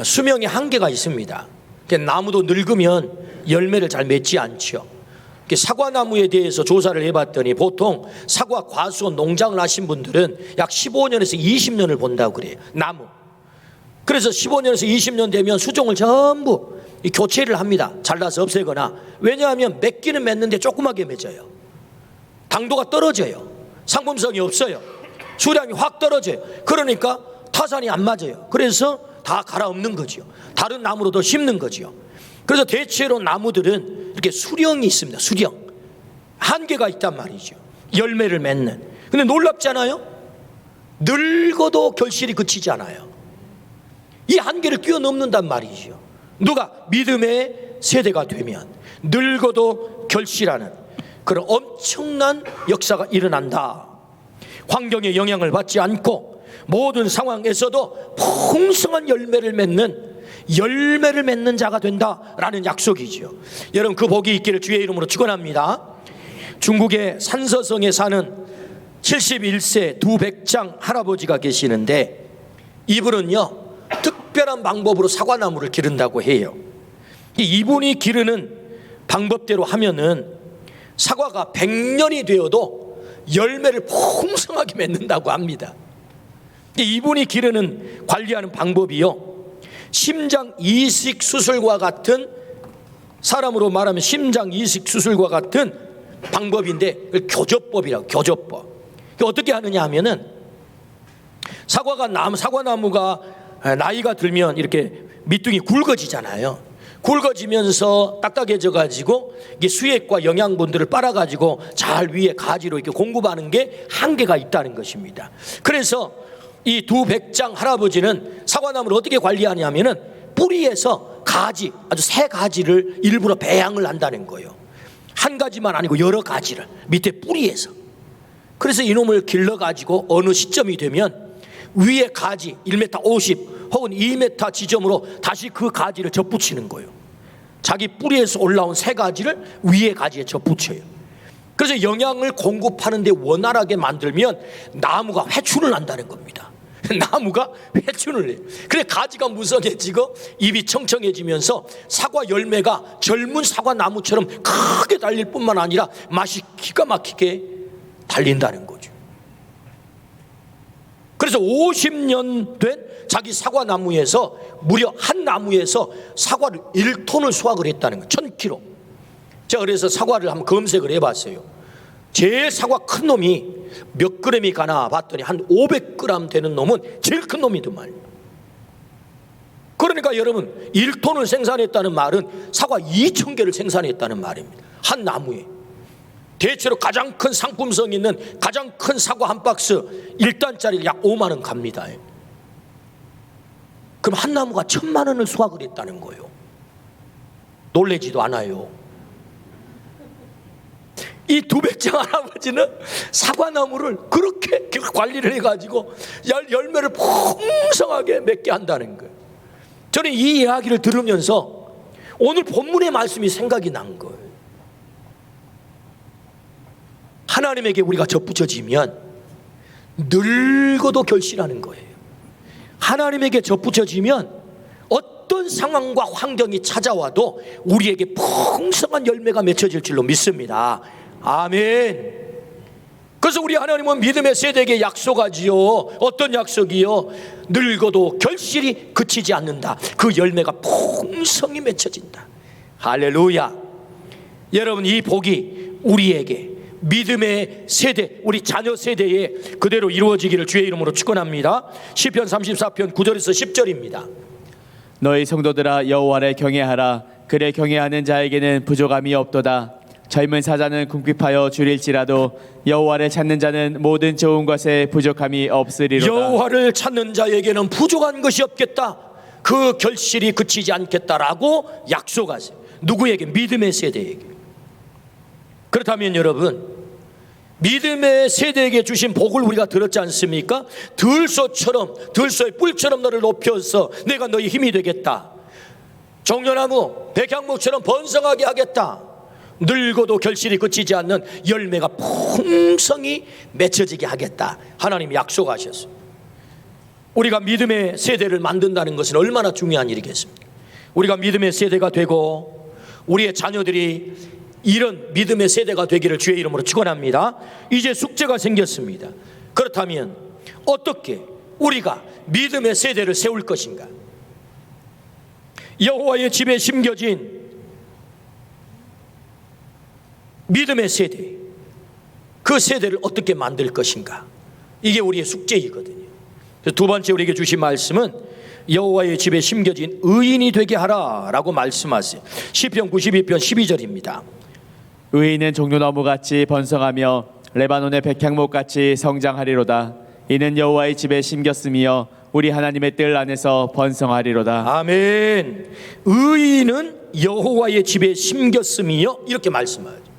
수명의 한계가 있습니다. 나무도 늙으면 열매를 잘 맺지 않죠. 사과나무에 대해서 조사를 해봤더니 보통 사과 과수원 농장을 하신 분들은 약 15년에서 20년을 본다고 그래요. 나무. 그래서 15년에서 20년 되면 수종을 전부 교체를 합니다. 잘라서 없애거나. 왜냐하면 맺기는 맺는데 조그맣게 맺어요. 당도가 떨어져요. 상품성이 없어요. 수량이 확 떨어져요. 그러니까 타산이 안 맞아요. 그래서 다 갈아엎는 거죠. 다른 나무로 더 심는 거죠. 그래서 대체로 나무들은 이렇게 수령이 있습니다. 수령. 한계가 있단 말이죠. 열매를 맺는. 근데 놀랍잖아요. 늙어도 결실이 그치지 않아요. 이 한계를 뛰어넘는단 말이죠. 누가? 믿음의 세대가 되면 늙어도 결실하는 그런 엄청난 역사가 일어난다. 환경의 영향을 받지 않고 모든 상황에서도 풍성한 열매를 맺는 자가 된다라는 약속이죠. 여러분 그 복이 있기를 주의 이름으로 축원합니다. 중국의 산서성에 사는 71세 두 백장 할아버지가 계시는데 이분은요 특별한 방법으로 사과나무를 기른다고 해요. 이분이 기르는 방법대로 하면은 사과가 100년이 되어도 열매를 풍성하게 맺는다고 합니다. 이분이 기르는 관리하는 방법이요, 심장 이식 수술과 같은, 사람으로 말하면 심장 이식 수술과 같은 방법인데 그걸 교조법이라고. 교조법. 어떻게 하느냐 하면은 사과나무가 나이가 들면 이렇게 밑둥이 굵어지잖아요. 굵어지면서 딱딱해져 가지고 이게 수액과 영양분들을 빨아 가지고 잘 위에 가지로 이렇게 공급하는 게 한계가 있다는 것입니다. 그래서 이 두 백장 할아버지는 사과나무를 어떻게 관리하냐면은 뿌리에서 가지, 아주 새 가지를 일부러 배양을 한다는 거예요. 한 가지만 아니고 여러 가지를 밑에 뿌리에서. 그래서 이놈을 길러 가지고 어느 시점이 되면 위에 가지 1m 50 혹은 2m 지점으로 다시 그 가지를 접붙이는 거예요. 자기 뿌리에서 올라온 새 가지를 위에 가지에 접붙여요. 그래서 영양을 공급하는데 원활하게 만들면 나무가 회춘을 한다는 겁니다. 나무가 회춘을 해요. 그래 가지가 무성해지고 잎이 청청해지면서 사과 열매가 젊은 사과 나무처럼 크게 달릴 뿐만 아니라 맛이 기가 막히게 달린다는 거죠. 그래서 50년 된 자기 사과 나무에서 무려 한 나무에서 사과를 1톤을 수확을 했다는 거예요. 1000kg. 제가 그래서 사과를 한번 검색을 해봤어요. 제일 사과 큰 놈이 몇 그램이 가나 봤더니 한 500g 되는 놈은 제일 큰 놈이더만. 그러니까 여러분 1톤을 생산했다는 말은 사과 2000개를 생산했다는 말입니다. 한 나무에. 대체로 가장 큰 상품성 있는 가장 큰 사과 한 박스 1단짜리 약 5만 원 갑니다. 그럼 한 나무가 1000만 원을 수확을 했다는 거예요. 놀래지도 않아요. 이 두 백장 할아버지는 사과나무를 그렇게 관리를 해가지고 열매를 풍성하게 맺게 한다는 거예요. 저는 이 이야기를 들으면서 오늘 본문의 말씀이 생각이 난 거예요. 하나님에게 우리가 접붙여지면 늙어도 결실하는 거예요. 하나님에게 접붙여지면 어떤 상황과 환경이 찾아와도 우리에게 풍성한 열매가 맺혀질 줄로 믿습니다. 아멘. 그래서 우리 하나님은 믿음의 세대에게 약속하지요. 어떤 약속이요? 늙어도 결실이 그치지 않는다. 그 열매가 풍성히 맺혀진다. 할렐루야. 여러분, 이 복이 우리에게 믿음의 세대, 우리 자녀 세대에 그대로 이루어지기를 주의 이름으로 축원합니다. 시편 34편 9절에서 10절입니다. 너희 성도들아 여호와를 경외하라. 그를 경외하는 자에게는 부족함이 없도다. 젊은 사자는 궁핍하여 줄일지라도 여호와를 찾는 자는 모든 좋은 것에 부족함이 없으리로다. 여호와를 찾는 자에게는 부족한 것이 없겠다. 그 결실이 그치지 않겠다라고 약속하세요. 누구에게? 믿음의 세대에게. 그렇다면 여러분, 믿음의 세대에게 주신 복을 우리가 들었지 않습니까? 들소의 뿔처럼 너를 높여서 내가 너희 힘이 되겠다. 종려나무 백향목처럼 번성하게 하겠다. 늙어도 결실이 그치지 않는 열매가 풍성히 맺혀지게 하겠다. 하나님이 약속하셨어요. 우리가 믿음의 세대를 만든다는 것은 얼마나 중요한 일이겠습니까? 우리가 믿음의 세대가 되고 우리의 자녀들이 이런 믿음의 세대가 되기를 주의 이름으로 축원합니다. 이제 숙제가 생겼습니다. 그렇다면 어떻게 우리가 믿음의 세대를 세울 것인가? 여호와의 집에 심겨진 믿음의 세대, 그 세대를 어떻게 만들 것인가? 이게 우리의 숙제이거든요. 두 번째 우리에게 주신 말씀은 여호와의 집에 심겨진 의인이 되게 하라라고 말씀하세요. 시편 92편 12절입니다. 의인은 종려나무같이 번성하며 레바논의 백향목같이 성장하리로다. 이는 여호와의 집에 심겼으며 우리 하나님의 뜰 안에서 번성하리로다. 아멘. 의인은 여호와의 집에 심겼으며 이렇게 말씀하죠.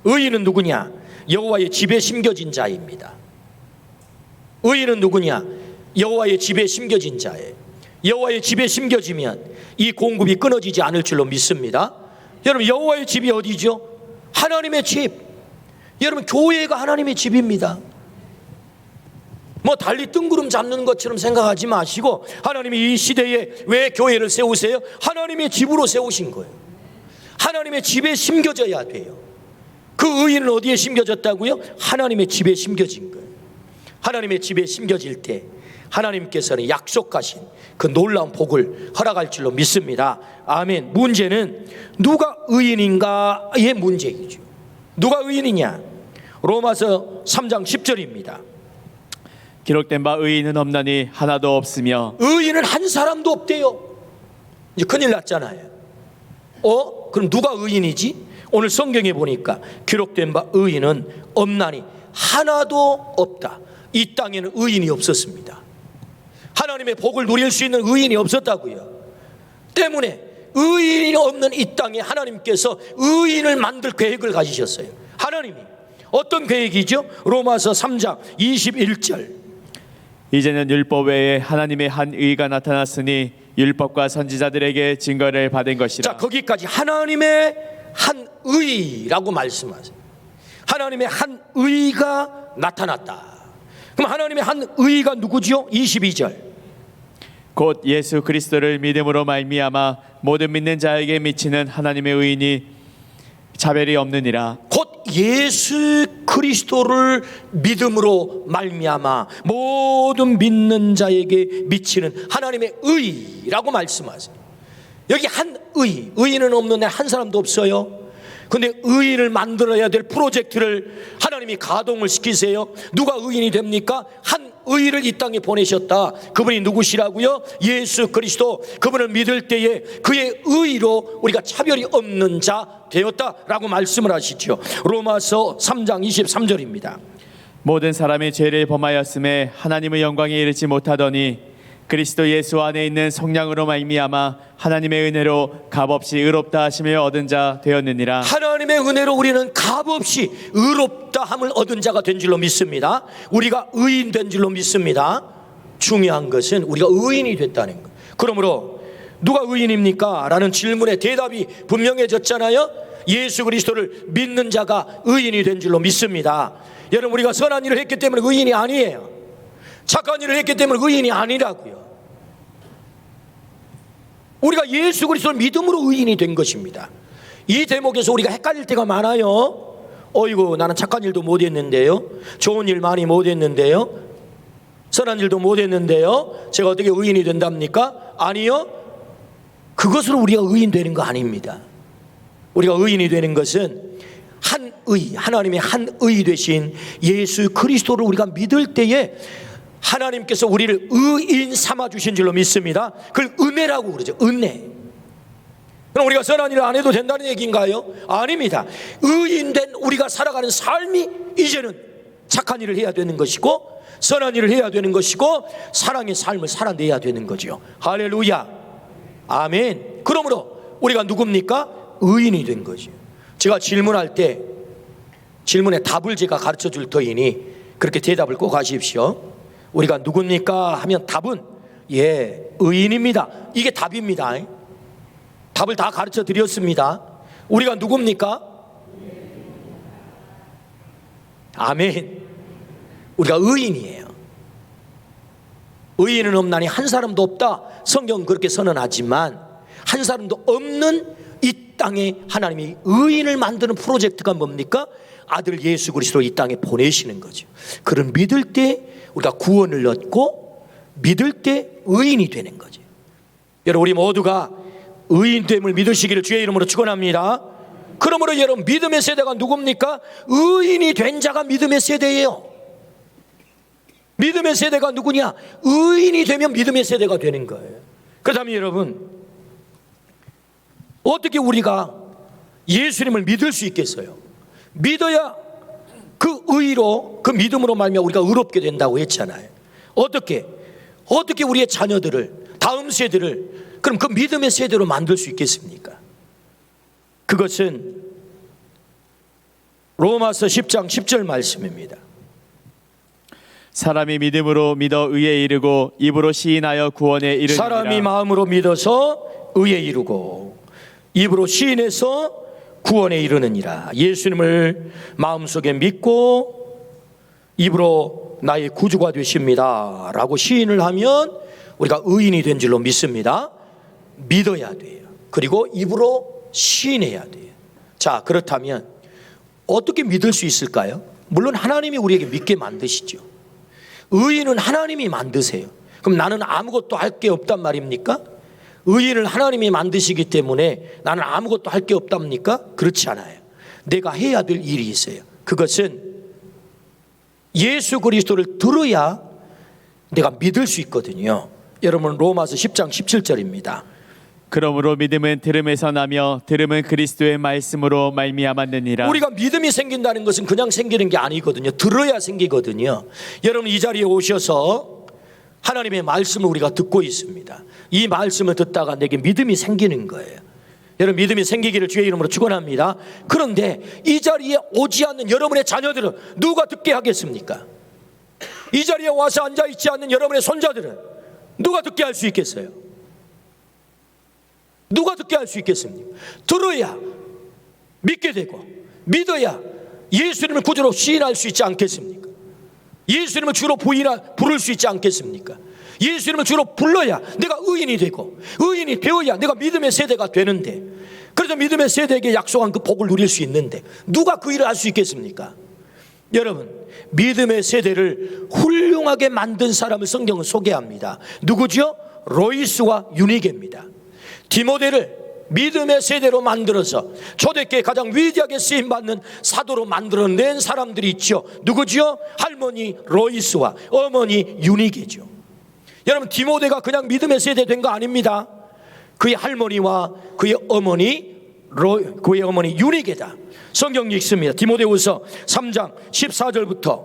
의인은 누구냐? 여호와의 집에 심겨진 자입니다. 의인은 누구냐? 여호와의 집에 심겨진 자예요. 여호와의 집에 심겨지면 이 공급이 끊어지지 않을 줄로 믿습니다. 여러분, 여호와의 집이 어디죠? 하나님의 집. 여러분, 교회가 하나님의 집입니다. 뭐 달리 뜬구름 잡는 것처럼 생각하지 마시고, 하나님이 이 시대에 왜 교회를 세우세요? 하나님의 집으로 세우신 거예요. 하나님의 집에 심겨져야 돼요. 그 의인은 어디에 심겨졌다고요? 하나님의 집에 심겨진 거예요. 하나님의 집에 심겨질 때 하나님께서는 약속하신 그 놀라운 복을 허락할 줄로 믿습니다. 아멘. 문제는 누가 의인인가의 문제이죠. 누가 의인이냐? 로마서 3장 10절입니다. 기록된 바 의인은 없나니 하나도 없으며 의인은 한 사람도 없대요. 이제 큰일 났잖아요. 그럼 누가 의인이지? 오늘 성경에 보니까 기록된 바 의인은 없나니 하나도 없다. 이 땅에는 의인이 없었습니다. 하나님의 복을 누릴 수 있는 의인이 없었다고요. 때문에 의인이 없는 이 땅에 하나님께서 의인을 만들 계획을 가지셨어요. 하나님이 어떤 계획이죠? 로마서 3장 21절. 이제는 율법 외에 하나님의 한 의가 나타났으니 율법과 선지자들에게 증거를 받은 것이라. 자, 거기까지 하나님의 한 의라고 말씀하세요. 하나님의 한 의가 나타났다. 그럼 하나님의 한 의가 누구죠? 22절. 곧 예수 그리스도를 믿음으로 말미암아 모든 믿는 자에게 미치는 하나님의 의인이 차별이 없느니라. 곧 예수 그리스도를 믿음으로 말미암아 모든 믿는 자에게 미치는 하나님의 의라고 말씀하세요. 여기 한 의인은 없는 한 사람도 없어요. 근데 의인을 만들어야 될 프로젝트를 하나님이 가동을 시키세요. 누가 의인이 됩니까? 한 의를 이 땅에 보내셨다. 그분이 누구시라고요? 예수 그리스도. 그분을 믿을 때에 그의 의로 우리가 차별이 없는 자 되었다라고 말씀을 하시죠. 로마서 3장 23절입니다. 모든 사람이 죄를 범하였음에 하나님의 영광에 이르지 못하더니 그리스도 예수 안에 있는 성령으로 말미암아 하나님의 은혜로 값없이 의롭다 하심을 얻은 자 되었느니라. 하나님의 은혜로 우리는 값없이 의롭다 함을 얻은 자가 된 줄로 믿습니다. 우리가 의인 된 줄로 믿습니다. 중요한 것은 우리가 의인이 됐다는 것. 그러므로 누가 의인입니까? 라는 질문에 대답이 분명해졌잖아요. 예수 그리스도를 믿는 자가 의인이 된 줄로 믿습니다. 여러분, 우리가 선한 일을 했기 때문에 의인이 아니에요. 착한 일을 했기 때문에 의인이 아니라고요. 우리가 예수 그리스도를 믿음으로 의인이 된 것입니다. 이 대목에서 우리가 헷갈릴 때가 많아요. 어이구, 나는 착한 일도 못했는데요, 좋은 일 많이 못했는데요, 선한 일도 못했는데요, 제가 어떻게 의인이 된답니까? 아니요, 그것으로 우리가 의인 되는 거 아닙니다. 우리가 의인이 되는 것은 한 의, 하나님의 한 의 되신 예수 그리스도를 우리가 믿을 때에 하나님께서 우리를 의인 삼아 주신 줄로 믿습니다. 그걸 은혜라고 그러죠. 은혜. 그럼 우리가 선한 일을 안 해도 된다는 얘기인가요? 아닙니다. 의인된 우리가 살아가는 삶이 이제는 착한 일을 해야 되는 것이고 선한 일을 해야 되는 것이고 사랑의 삶을 살아내야 되는 거죠. 할렐루야. 아멘. 그러므로 우리가 누굽니까? 의인이 된 거죠. 제가 질문할 때 질문에 답을 제가 가르쳐 줄 터이니 그렇게 대답을 꼭 하십시오. 우리가 누굽니까? 하면 답은 의인입니다. 이게 답입니다. 답을 다 가르쳐 드렸습니다. 우리가 누굽니까? 아멘. 우리가 의인이에요. 의인은 없나니 한 사람도 없다. 성경은 그렇게 선언하지만 한 사람도 없는 이 땅에 하나님이 의인을 만드는 프로젝트가 뭡니까? 아들 예수 그리스도를 이 땅에 보내시는 거죠. 그를 믿을 때 우리가 구원을 얻고 믿을 때 의인이 되는 거죠. 여러분, 우리 모두가 의인됨을 믿으시기를 주의 이름으로 축원합니다. 그러므로 여러분, 믿음의 세대가 누굽니까? 의인이 된 자가 믿음의 세대예요. 믿음의 세대가 누구냐? 의인이 되면 믿음의 세대가 되는 거예요. 그렇다면 여러분, 어떻게 우리가 예수님을 믿을 수 있겠어요? 믿어야 그 의로, 그 믿음으로 말미암아 우리가 의롭게 된다고 했잖아요. 어떻게 우리의 자녀들을, 다음 세대를 그럼 그 믿음의 세대로 만들 수 있겠습니까? 그것은 로마서 10장 10절 말씀입니다. 사람이 믿음으로 믿어 의에 이르고 입으로 시인하여 구원에 이르느니라. 사람이 마음으로 믿어서 의에 이르고 입으로 시인해서 구원에 이르느니라. 예수님을 마음속에 믿고 입으로 나의 구주가 되십니다 라고 시인을 하면 우리가 의인이 된 줄로 믿습니다. 믿어야 돼요. 그리고 입으로 시인해야 돼요. 자, 그렇다면 어떻게 믿을 수 있을까요? 물론 하나님이 우리에게 믿게 만드시죠. 의인은 하나님이 만드세요. 그럼 나는 아무것도 할 게 없단 말입니까? 의인을 하나님이 만드시기 때문에 나는 아무것도 할 게 없답니까? 그렇지 않아요. 내가 해야 될 일이 있어요. 그것은 예수 그리스도를 들어야 내가 믿을 수 있거든요. 여러분, 로마서 10장 17절입니다. 그러므로 믿음은 들음에서 나며 들음은 그리스도의 말씀으로 말미암았느니라. 우리가 믿음이 생긴다는 것은 그냥 생기는 게 아니거든요. 들어야 생기거든요. 여러분, 이 자리에 오셔서 하나님의 말씀을 우리가 듣고 있습니다. 이 말씀을 듣다가 내게 믿음이 생기는 거예요. 여러분, 믿음이 생기기를 주의 이름으로 축원합니다. 그런데 이 자리에 오지 않는 여러분의 자녀들은 누가 듣게 하겠습니까? 이 자리에 와서 앉아있지 않는 여러분의 손자들은 누가 듣게 할 수 있겠어요? 누가 듣게 할 수 있겠습니까? 들어야 믿게 되고, 믿어야 예수님을 구주로 시인할 수 있지 않겠습니까? 예수님을 주로 부를 수 있지 않겠습니까? 예수님을 주로 불러야 내가 의인이 되고, 의인이 되어야 내가 믿음의 세대가 되는데, 그래서 믿음의 세대에게 약속한 그 복을 누릴 수 있는데 누가 그 일을 할 수 있겠습니까? 여러분, 믿음의 세대를 훌륭하게 만든 사람을 성경은 소개합니다. 누구죠? 로이스와 유니게입니다. 디모데를 믿음의 세대로 만들어서 초대교회 가장 위대하게 쓰임받는 사도로 만들어낸 사람들이 있죠. 누구죠? 할머니 로이스와 어머니 유니게죠. 여러분, 디모데가 그냥 믿음의 세대 된 거 아닙니다. 그의 할머니와 그의 어머니 유니게다. 성경 읽습니다. 디모데후서 3장 14절부터.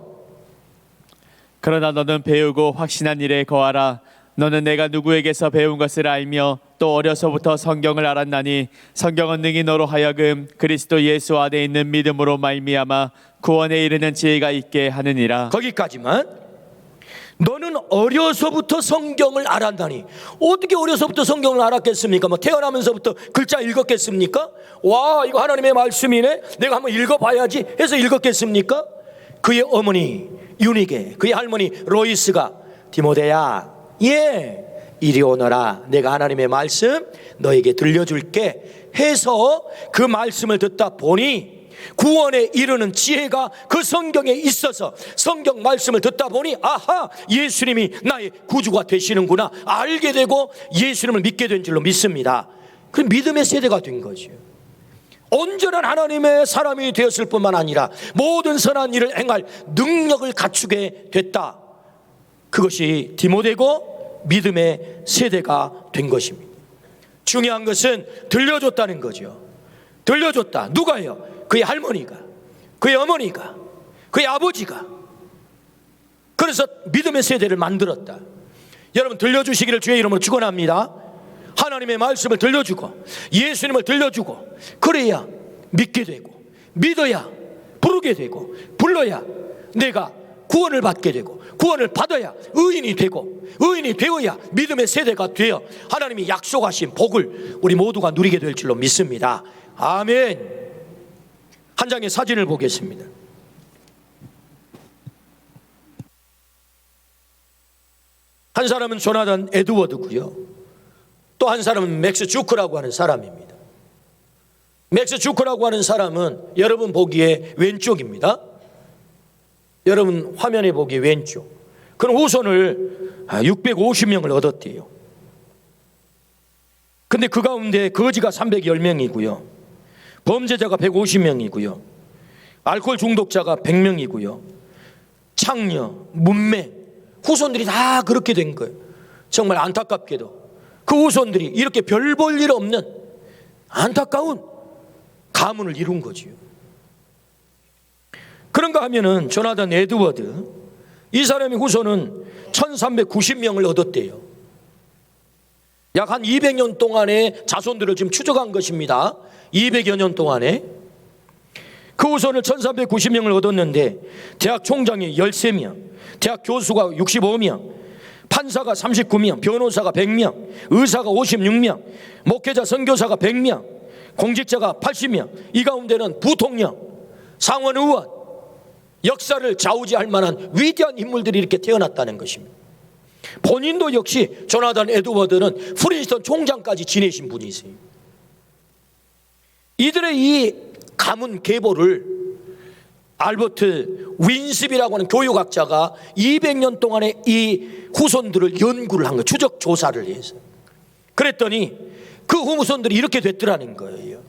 그러나 너는 배우고 확신한 일에 거하라. 너는 내가 누구에게서 배운 것을 알며 또 어려서부터 성경을 알았나니 성경은 능히 너로 하여금 그리스도 예수 안에 있는 믿음으로 말미암아 구원에 이르는 지혜가 있게 하느니라. 거기까지만. 너는 어려서부터 성경을 알았다니. 어떻게 어려서부터 성경을 알았겠습니까? 뭐 태어나면서부터 글자 읽었겠습니까? 와, 이거 하나님의 말씀이네, 내가 한번 읽어봐야지 해서 읽었겠습니까? 그의 어머니 유니게, 그의 할머니 로이스가 디모데야, 이리 오너라, 내가 하나님의 말씀 너에게 들려줄게 해서 그 말씀을 듣다 보니 구원에 이르는 지혜가 그 성경에 있어서 성경 말씀을 듣다 보니 아하, 예수님이 나의 구주가 되시는구나 알게 되고 예수님을 믿게 된 줄로 믿습니다. 그 믿음의 세대가 된 거죠. 온전한 하나님의 사람이 되었을 뿐만 아니라 모든 선한 일을 행할 능력을 갖추게 됐다. 그것이 디모데고 믿음의 세대가 된 것입니다. 중요한 것은 들려줬다는 거죠. 들려줬다. 누가요? 그의 할머니가, 그의 어머니가, 그의 아버지가. 그래서 믿음의 세대를 만들었다. 여러분, 들려주시기를 주의 이름으로 축원합니다. 하나님의 말씀을 들려주고 예수님을 들려주고, 그래야 믿게 되고, 믿어야 부르게 되고, 불러야 내가 구원을 받게 되고, 구원을 받아야 의인이 되고, 의인이 되어야 믿음의 세대가 되어 하나님이 약속하신 복을 우리 모두가 누리게 될 줄로 믿습니다. 아멘. 한 장의 사진을 보겠습니다. 한 사람은 조나단 에드워드고요, 또 한 사람은 맥스 주크라고 하는 사람입니다. 맥스 주크라고 하는 사람은 여러분 보기에 왼쪽입니다. 여러분 화면에 보기에 왼쪽. 그는 후손을 650명을 얻었대요. 근데 그 가운데 거지가 310명이고요 범죄자가 150명이고요 알코올 중독자가 100명이고요 창녀, 문맹, 후손들이 다 그렇게 된 거예요. 정말 안타깝게도 그 후손들이 이렇게 별 볼 일 없는 안타까운 가문을 이룬 거지요. 그런가 하면은 조나단 에드워드, 이 사람의 후손은 1390명을 얻었대요. 약 한 200년 동안의 자손들을 지금 추적한 것입니다. 200여 년 동안에 그 후손을 1390명을 얻었는데 대학 총장이 13명, 대학 교수가 65명, 판사가 39명, 변호사가 100명, 의사가 56명, 목회자 선교사가 100명, 공직자가 80명, 이 가운데는 부통령, 상원의원, 역사를 좌우지할 만한 위대한 인물들이 이렇게 태어났다는 것입니다. 본인도 역시 조나단 에드워드는 프린스턴 총장까지 지내신 분이세요. 이들의 이 가문 계보를 알버트 윈십이라고 하는 교육학자가 200년 동안의 이 후손들을 연구를 한 거예요. 추적 조사를 해서. 그랬더니 그 후손들이 이렇게 됐더라는 거예요.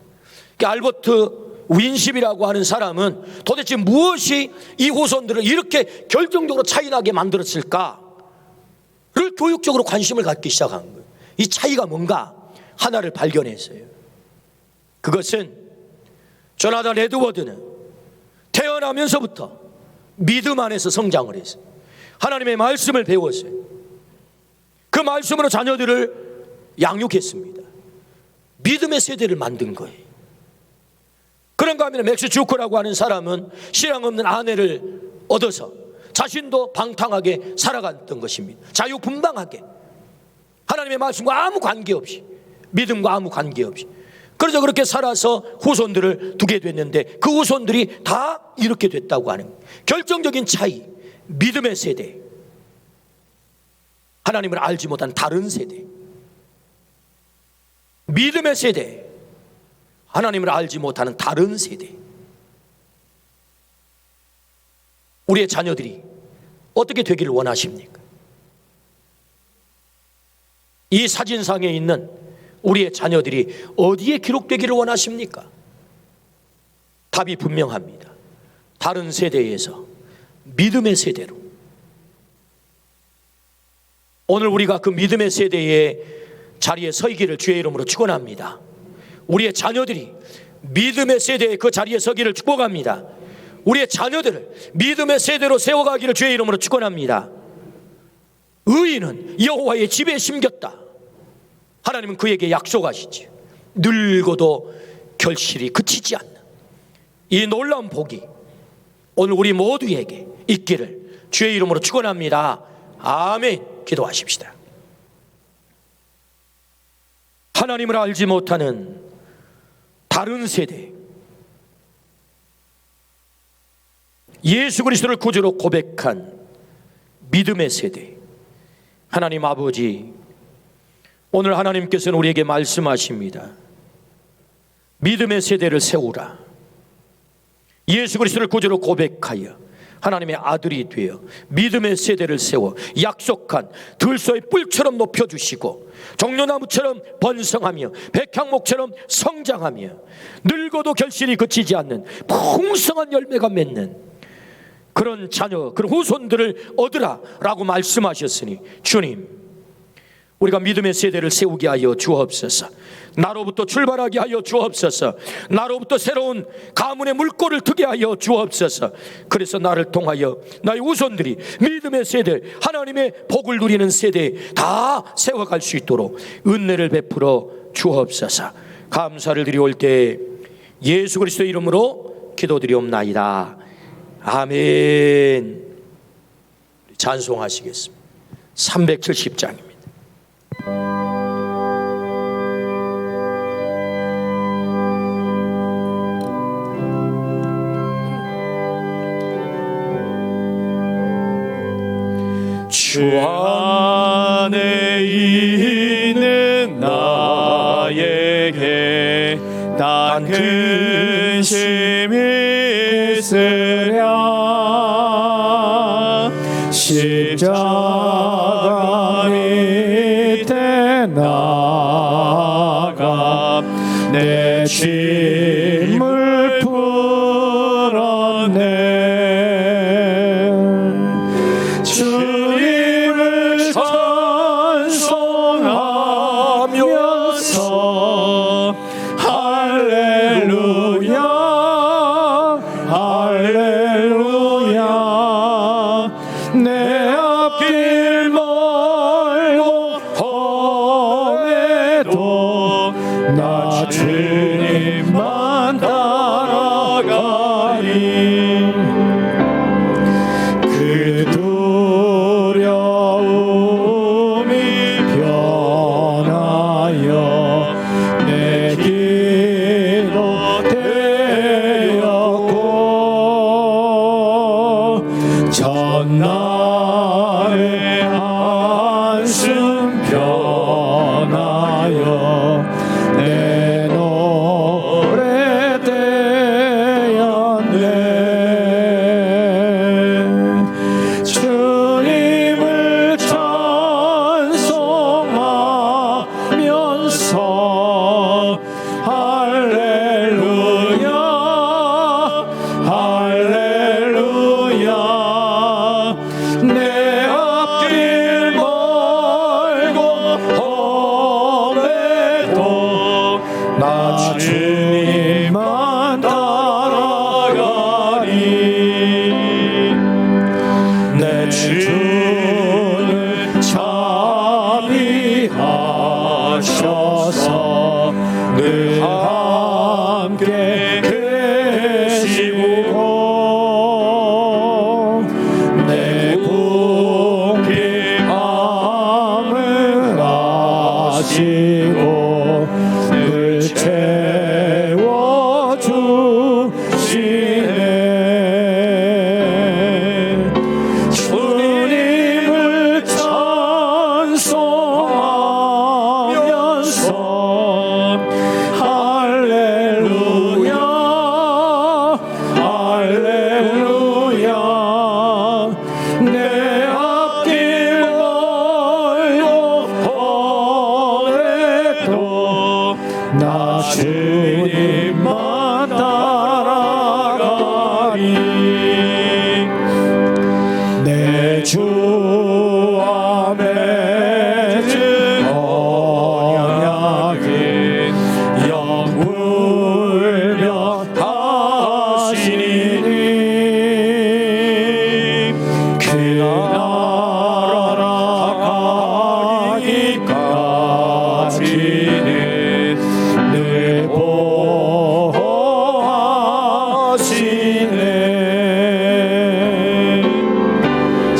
알버트 윈십이라고 하는 사람은 도대체 무엇이 이 후손들을 이렇게 결정적으로 차이나게 만들었을까를 교육적으로 관심을 갖기 시작한 거예요. 이 차이가 뭔가 하나를 발견했어요. 그것은 조나단 에드워드는 태어나면서부터 믿음 안에서 성장을 했어요. 하나님의 말씀을 배웠어요. 그 말씀으로 자녀들을 양육했습니다. 믿음의 세대를 만든 거예요. 그런가 하면 맥스 주커라고 하는 사람은 신앙 없는 아내를 얻어서 자신도 방탕하게 살아갔던 것입니다. 자유분방하게 하나님의 말씀과 아무 관계없이, 믿음과 아무 관계없이. 그래서 그렇게 살아서 후손들을 두게 됐는데 그 후손들이 다 이렇게 됐다고 하는 거예요. 결정적인 차이, 믿음의 세대, 하나님을 알지 못한 다른 세대. 믿음의 세대, 하나님을 알지 못하는 다른 세대. 우리의 자녀들이 어떻게 되기를 원하십니까? 이 사진상에 있는 우리의 자녀들이 어디에 기록되기를 원하십니까? 답이 분명합니다. 다른 세대에서 믿음의 세대로. 오늘 우리가 그 믿음의 세대의 자리에 서 있기를 주의 이름으로 축원합니다. 우리의 자녀들이 믿음의 세대의 그 자리에 서기를 축복합니다. 우리의 자녀들을 믿음의 세대로 세워가기를 주의 이름으로 축원합니다. 의인은 여호와의 집에 심겼다. 하나님은 그에게 약속하시지요. 늙어도 결실이 그치지 않는 이 놀라운 복이 오늘 우리 모두에게 있기를 주의 이름으로 축원합니다. 아멘. 기도하십시다. 하나님을 알지 못하는 다른 세대, 예수 그리스도를 구주로 고백한 믿음의 세대. 하나님 아버지, 오늘 하나님께서는 우리에게 말씀하십니다. 믿음의 세대를 세우라. 예수 그리스도를 구주로 고백하여 하나님의 아들이 되어 믿음의 세대를 세워 약속한 들소의 뿔처럼 높여주시고 종려나무처럼 번성하며 백향목처럼 성장하며 늙어도 결실이 그치지 않는 풍성한 열매가 맺는 그런 자녀, 그런 후손들을 얻으라 라고 말씀하셨으니 주님, 우리가 믿음의 세대를 세우게 하여 주옵소서. 나로부터 출발하게 하여 주옵소서. 나로부터 새로운 가문의 물꼬를 트게 하여 주옵소서. 그래서 나를 통하여 나의 후손들이 믿음의 세대, 하나님의 복을 누리는 세대에 다 세워갈 수 있도록 은혜를 베풀어 주옵소서. 감사를 드리올 때 예수 그리스도의 이름으로 기도드리옵나이다. 아멘. 찬송하시겠습니다. 370장입니다. 주 안에 있는 나에게 단 근심이 있으랴. 십자가 밑에 나가 내 짐을 풀었네. 주님을 찬송하면서 할렐루야 할렐루야. 내 앞길 멀고 험해도 나 주님만 따라가리. 그 두려움이 변하여 주님만 따라가리. 내 주는 자비하셔서 늘 함께 계시고 내 궁핍함을 아시고 늘 채워주시네. 주님을 찬송하면서 할렐루야 할렐루야. 내 앞길 멀고 험해도 나 주님만 따라가리. 내 주와 맺은 언약은 영불며 하시니 그 나라 가기까지는 늘 보호하시네.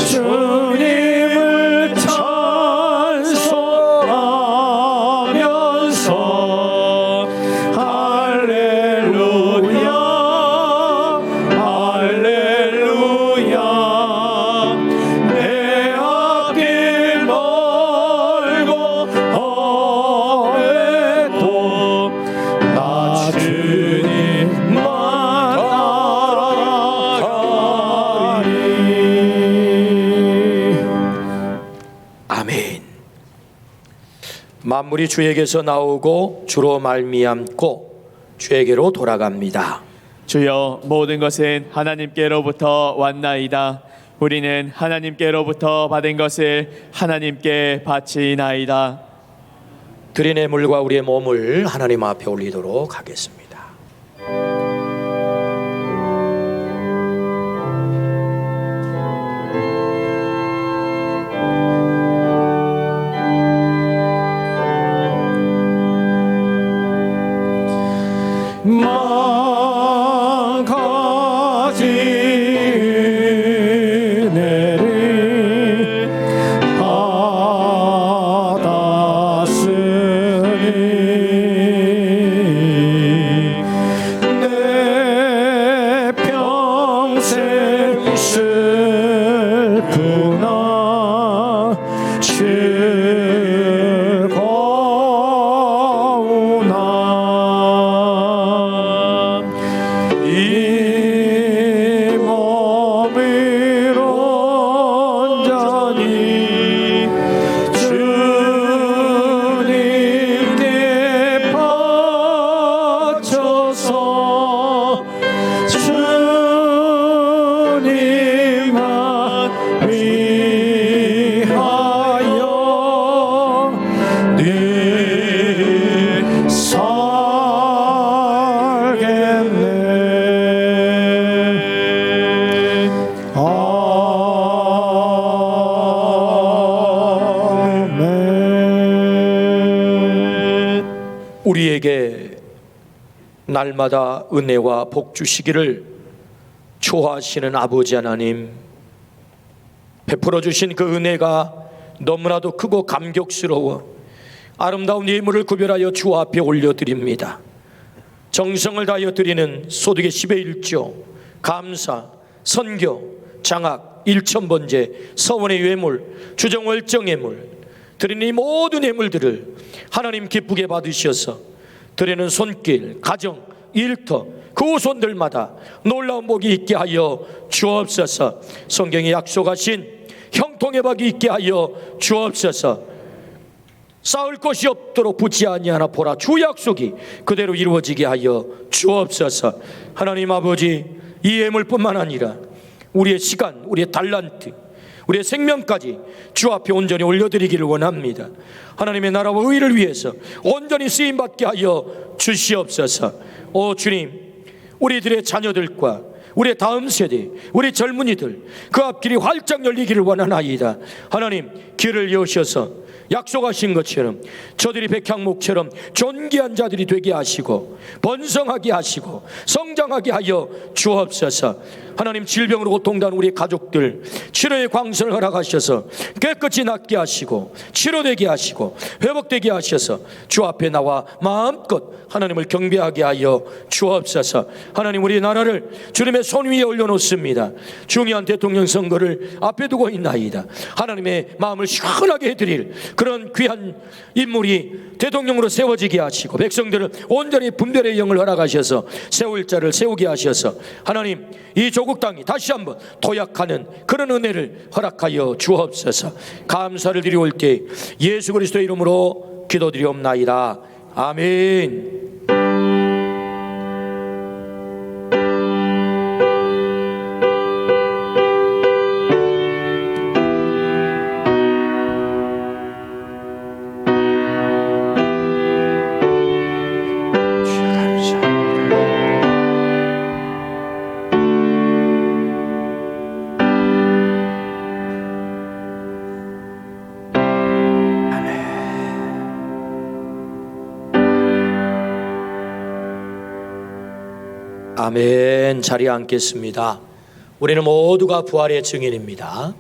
주님을 찬송하면서 할렐루야 할렐루야. 내 앞길 멀고 험해도 나 주님만 따라가리. 아멘. 만물이 주에게서 나오고 주로 말미암고 주에게로 돌아갑니다. 주여, 모든 것은 하나님께로부터 왔나이다. 우리는 하나님께로부터 받은 것을 하나님께 바치나이다. 드린 예물과 우리의 몸을 하나님 앞에 올리도록 하겠습니다. 만 가지 은혜를 받았으니 내 평생 슬프나 즐거우나 이 몸을 온전히 주님께 바쳐서 주님만 위하여 늘 살겠네. 아멘. 우리에게 날마다 은혜와 복 주시기를 좋아하시는 아버지 하나님, 베풀어 주신 그 은혜가 너무나도 크고 감격스러워 아름다운 예물을 구별하여 주 앞에 올려드립니다. 정성을 다하여 드리는 소득의 10의 1조, 감사, 선교, 장학, 일천번제, 서원의 예물, 주정월정 예물, 드리는 이 모든 예물들을 하나님 기쁘게 받으셔서 드리는 손길, 가정, 일터, 그 후손들마다 놀라운 복이 있게 하여 주옵소서. 성경에 약속하신 형통의 복이 있게 하여 주옵소서. 쌓을 것이 없도록 붙지 아니하나 보라, 주 약속이 그대로 이루어지게 하여 주옵소서. 하나님 아버지, 이 예물뿐만 아니라 우리의 시간, 우리의 달란트, 우리의 생명까지 주 앞에 온전히 올려드리기를 원합니다. 하나님의 나라와 의를 위해서 온전히 쓰임받게 하여 주시옵소서. 오 주님, 우리들의 자녀들과 우리의 다음 세대, 우리 젊은이들 그 앞길이 활짝 열리기를 원하나이다. 하나님, 길을 여셔서 약속하신 것처럼 저들이 백향목처럼 존귀한 자들이 되게 하시고 번성하게 하시고 성장하게 하여 주옵소서. 하나님, 질병으로 고통당하는 우리 가족들 치료의 광선을 허락하셔서 깨끗이 낫게 하시고 치료되게 하시고 회복되게 하셔서 주 앞에 나와 마음껏 하나님을 경배하게 하여 주옵소서. 하나님, 우리 나라를 주님의 손 위에 올려놓습니다. 중요한 대통령 선거를 앞에 두고 있나이다. 하나님의 마음을 시원하게 해드릴 그런 귀한 인물이 대통령으로 세워지게 하시고 백성들을 온전히 분별의 영을 허락하셔서 세울 자를 세우게 하셔서 하나님, 이 조국 땅이 다시 한번 도약하는 그런 은혜를 허락하여 주옵소서. 감사를 드리올 때 예수 그리스도의 이름으로 기도드리옵나이다. 아멘. 아멘. 자리에 앉겠습니다. 우리는 모두가 부활의 증인입니다.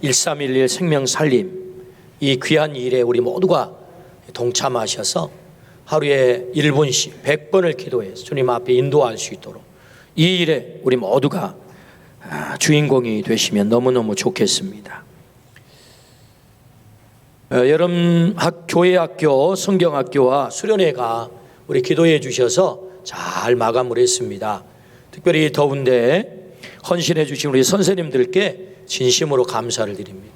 1311 생명 살림, 이 귀한 일에 우리 모두가 동참하셔서 하루에 1분씩 100번을 기도해서 주님 앞에 인도할 수 있도록 이 일에 우리 모두가 주인공이 되시면 너무너무 좋겠습니다. 여름 교회 학교, 성경학교와 수련회가 우리 기도해 주셔서 잘 마감을 했습니다. 특별히 더운데 헌신해 주신 우리 선생님들께 진심으로 감사를 드립니다.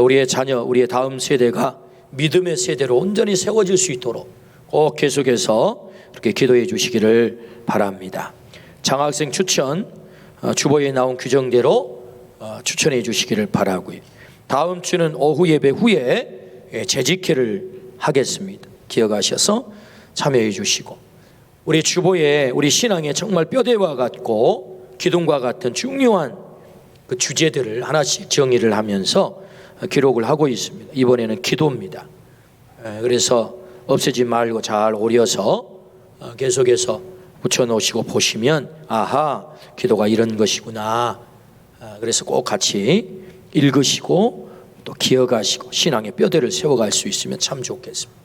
우리의 자녀, 우리의 다음 세대가 믿음의 세대로 온전히 세워질 수 있도록 꼭 계속해서 그렇게 기도해 주시기를 바랍니다. 장학생 추천, 주보에 나온 규정대로 추천해 주시기를 바라고요. 다음 주는 오후 예배 후에 재직회를 하겠습니다. 기억하셔서 참여해 주시고, 우리 주보에 우리 신앙에 정말 뼈대와 같고 기둥과 같은 중요한 그 주제들을 하나씩 정의를 하면서 기록을 하고 있습니다. 이번에는 기도입니다. 그래서 없애지 말고 잘 오려서 계속해서 붙여놓으시고 보시면 아하, 기도가 이런 것이구나. 그래서 꼭 같이 읽으시고 또 기억하시고 신앙의 뼈대를 세워갈 수 있으면 참 좋겠습니다.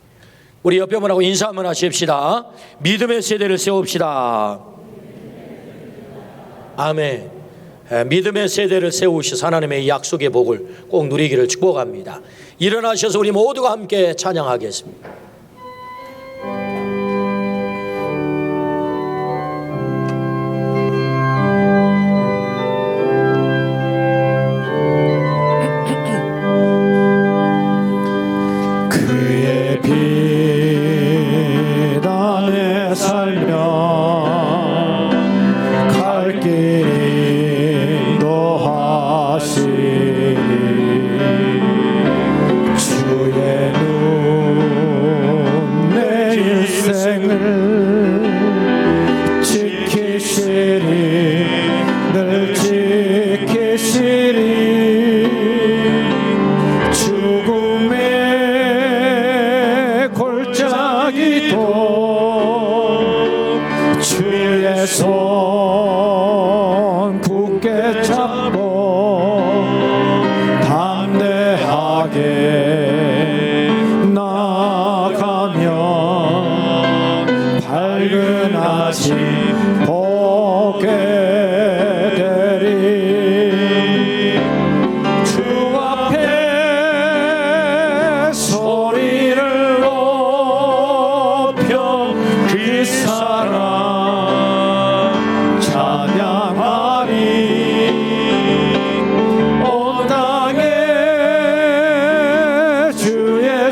우리 옆에 분하고 인사 한번 하십시다. 믿음의 세대를 세웁시다. 아멘. 믿음의 세대를 세우셔서 하나님의 약속의 복을 꼭 누리기를 축복합니다. 일어나셔서 우리 모두가 함께 찬양하겠습니다.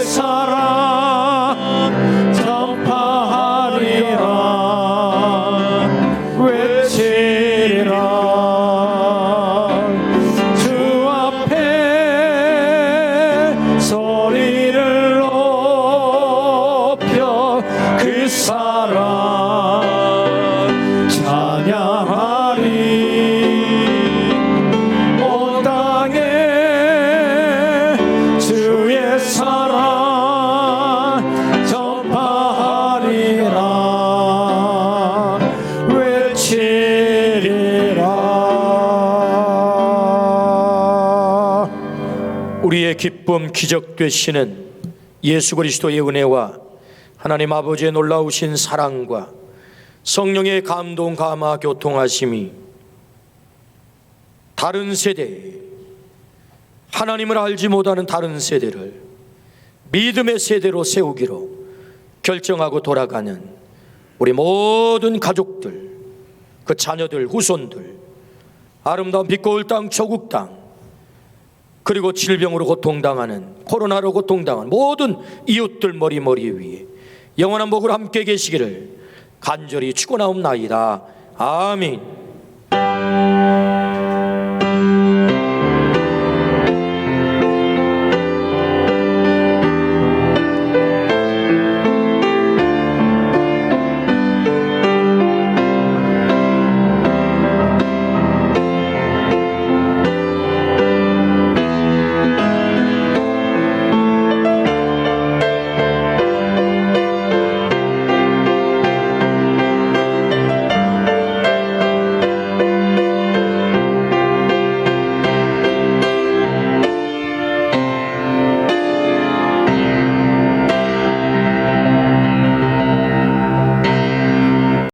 사랑 전파하리라. 우리의 기쁨 기적 되시는 예수 그리스도의 은혜와 하나님 아버지의 놀라우신 사랑과 성령의 감동 감화 교통하심이 다른 세대, 하나님을 알지 못하는 다른 세대를 믿음의 세대로 세우기로 결정하고 돌아가는 우리 모든 가족들, 그 자녀들, 후손들, 아름다운 빛고울 땅 조국 땅, 그리고 질병으로 고통당하는, 코로나로 고통당하는 모든 이웃들 머리 위에 영원한 복을 함께 계시기를 간절히 축원하옵나이다. 아멘.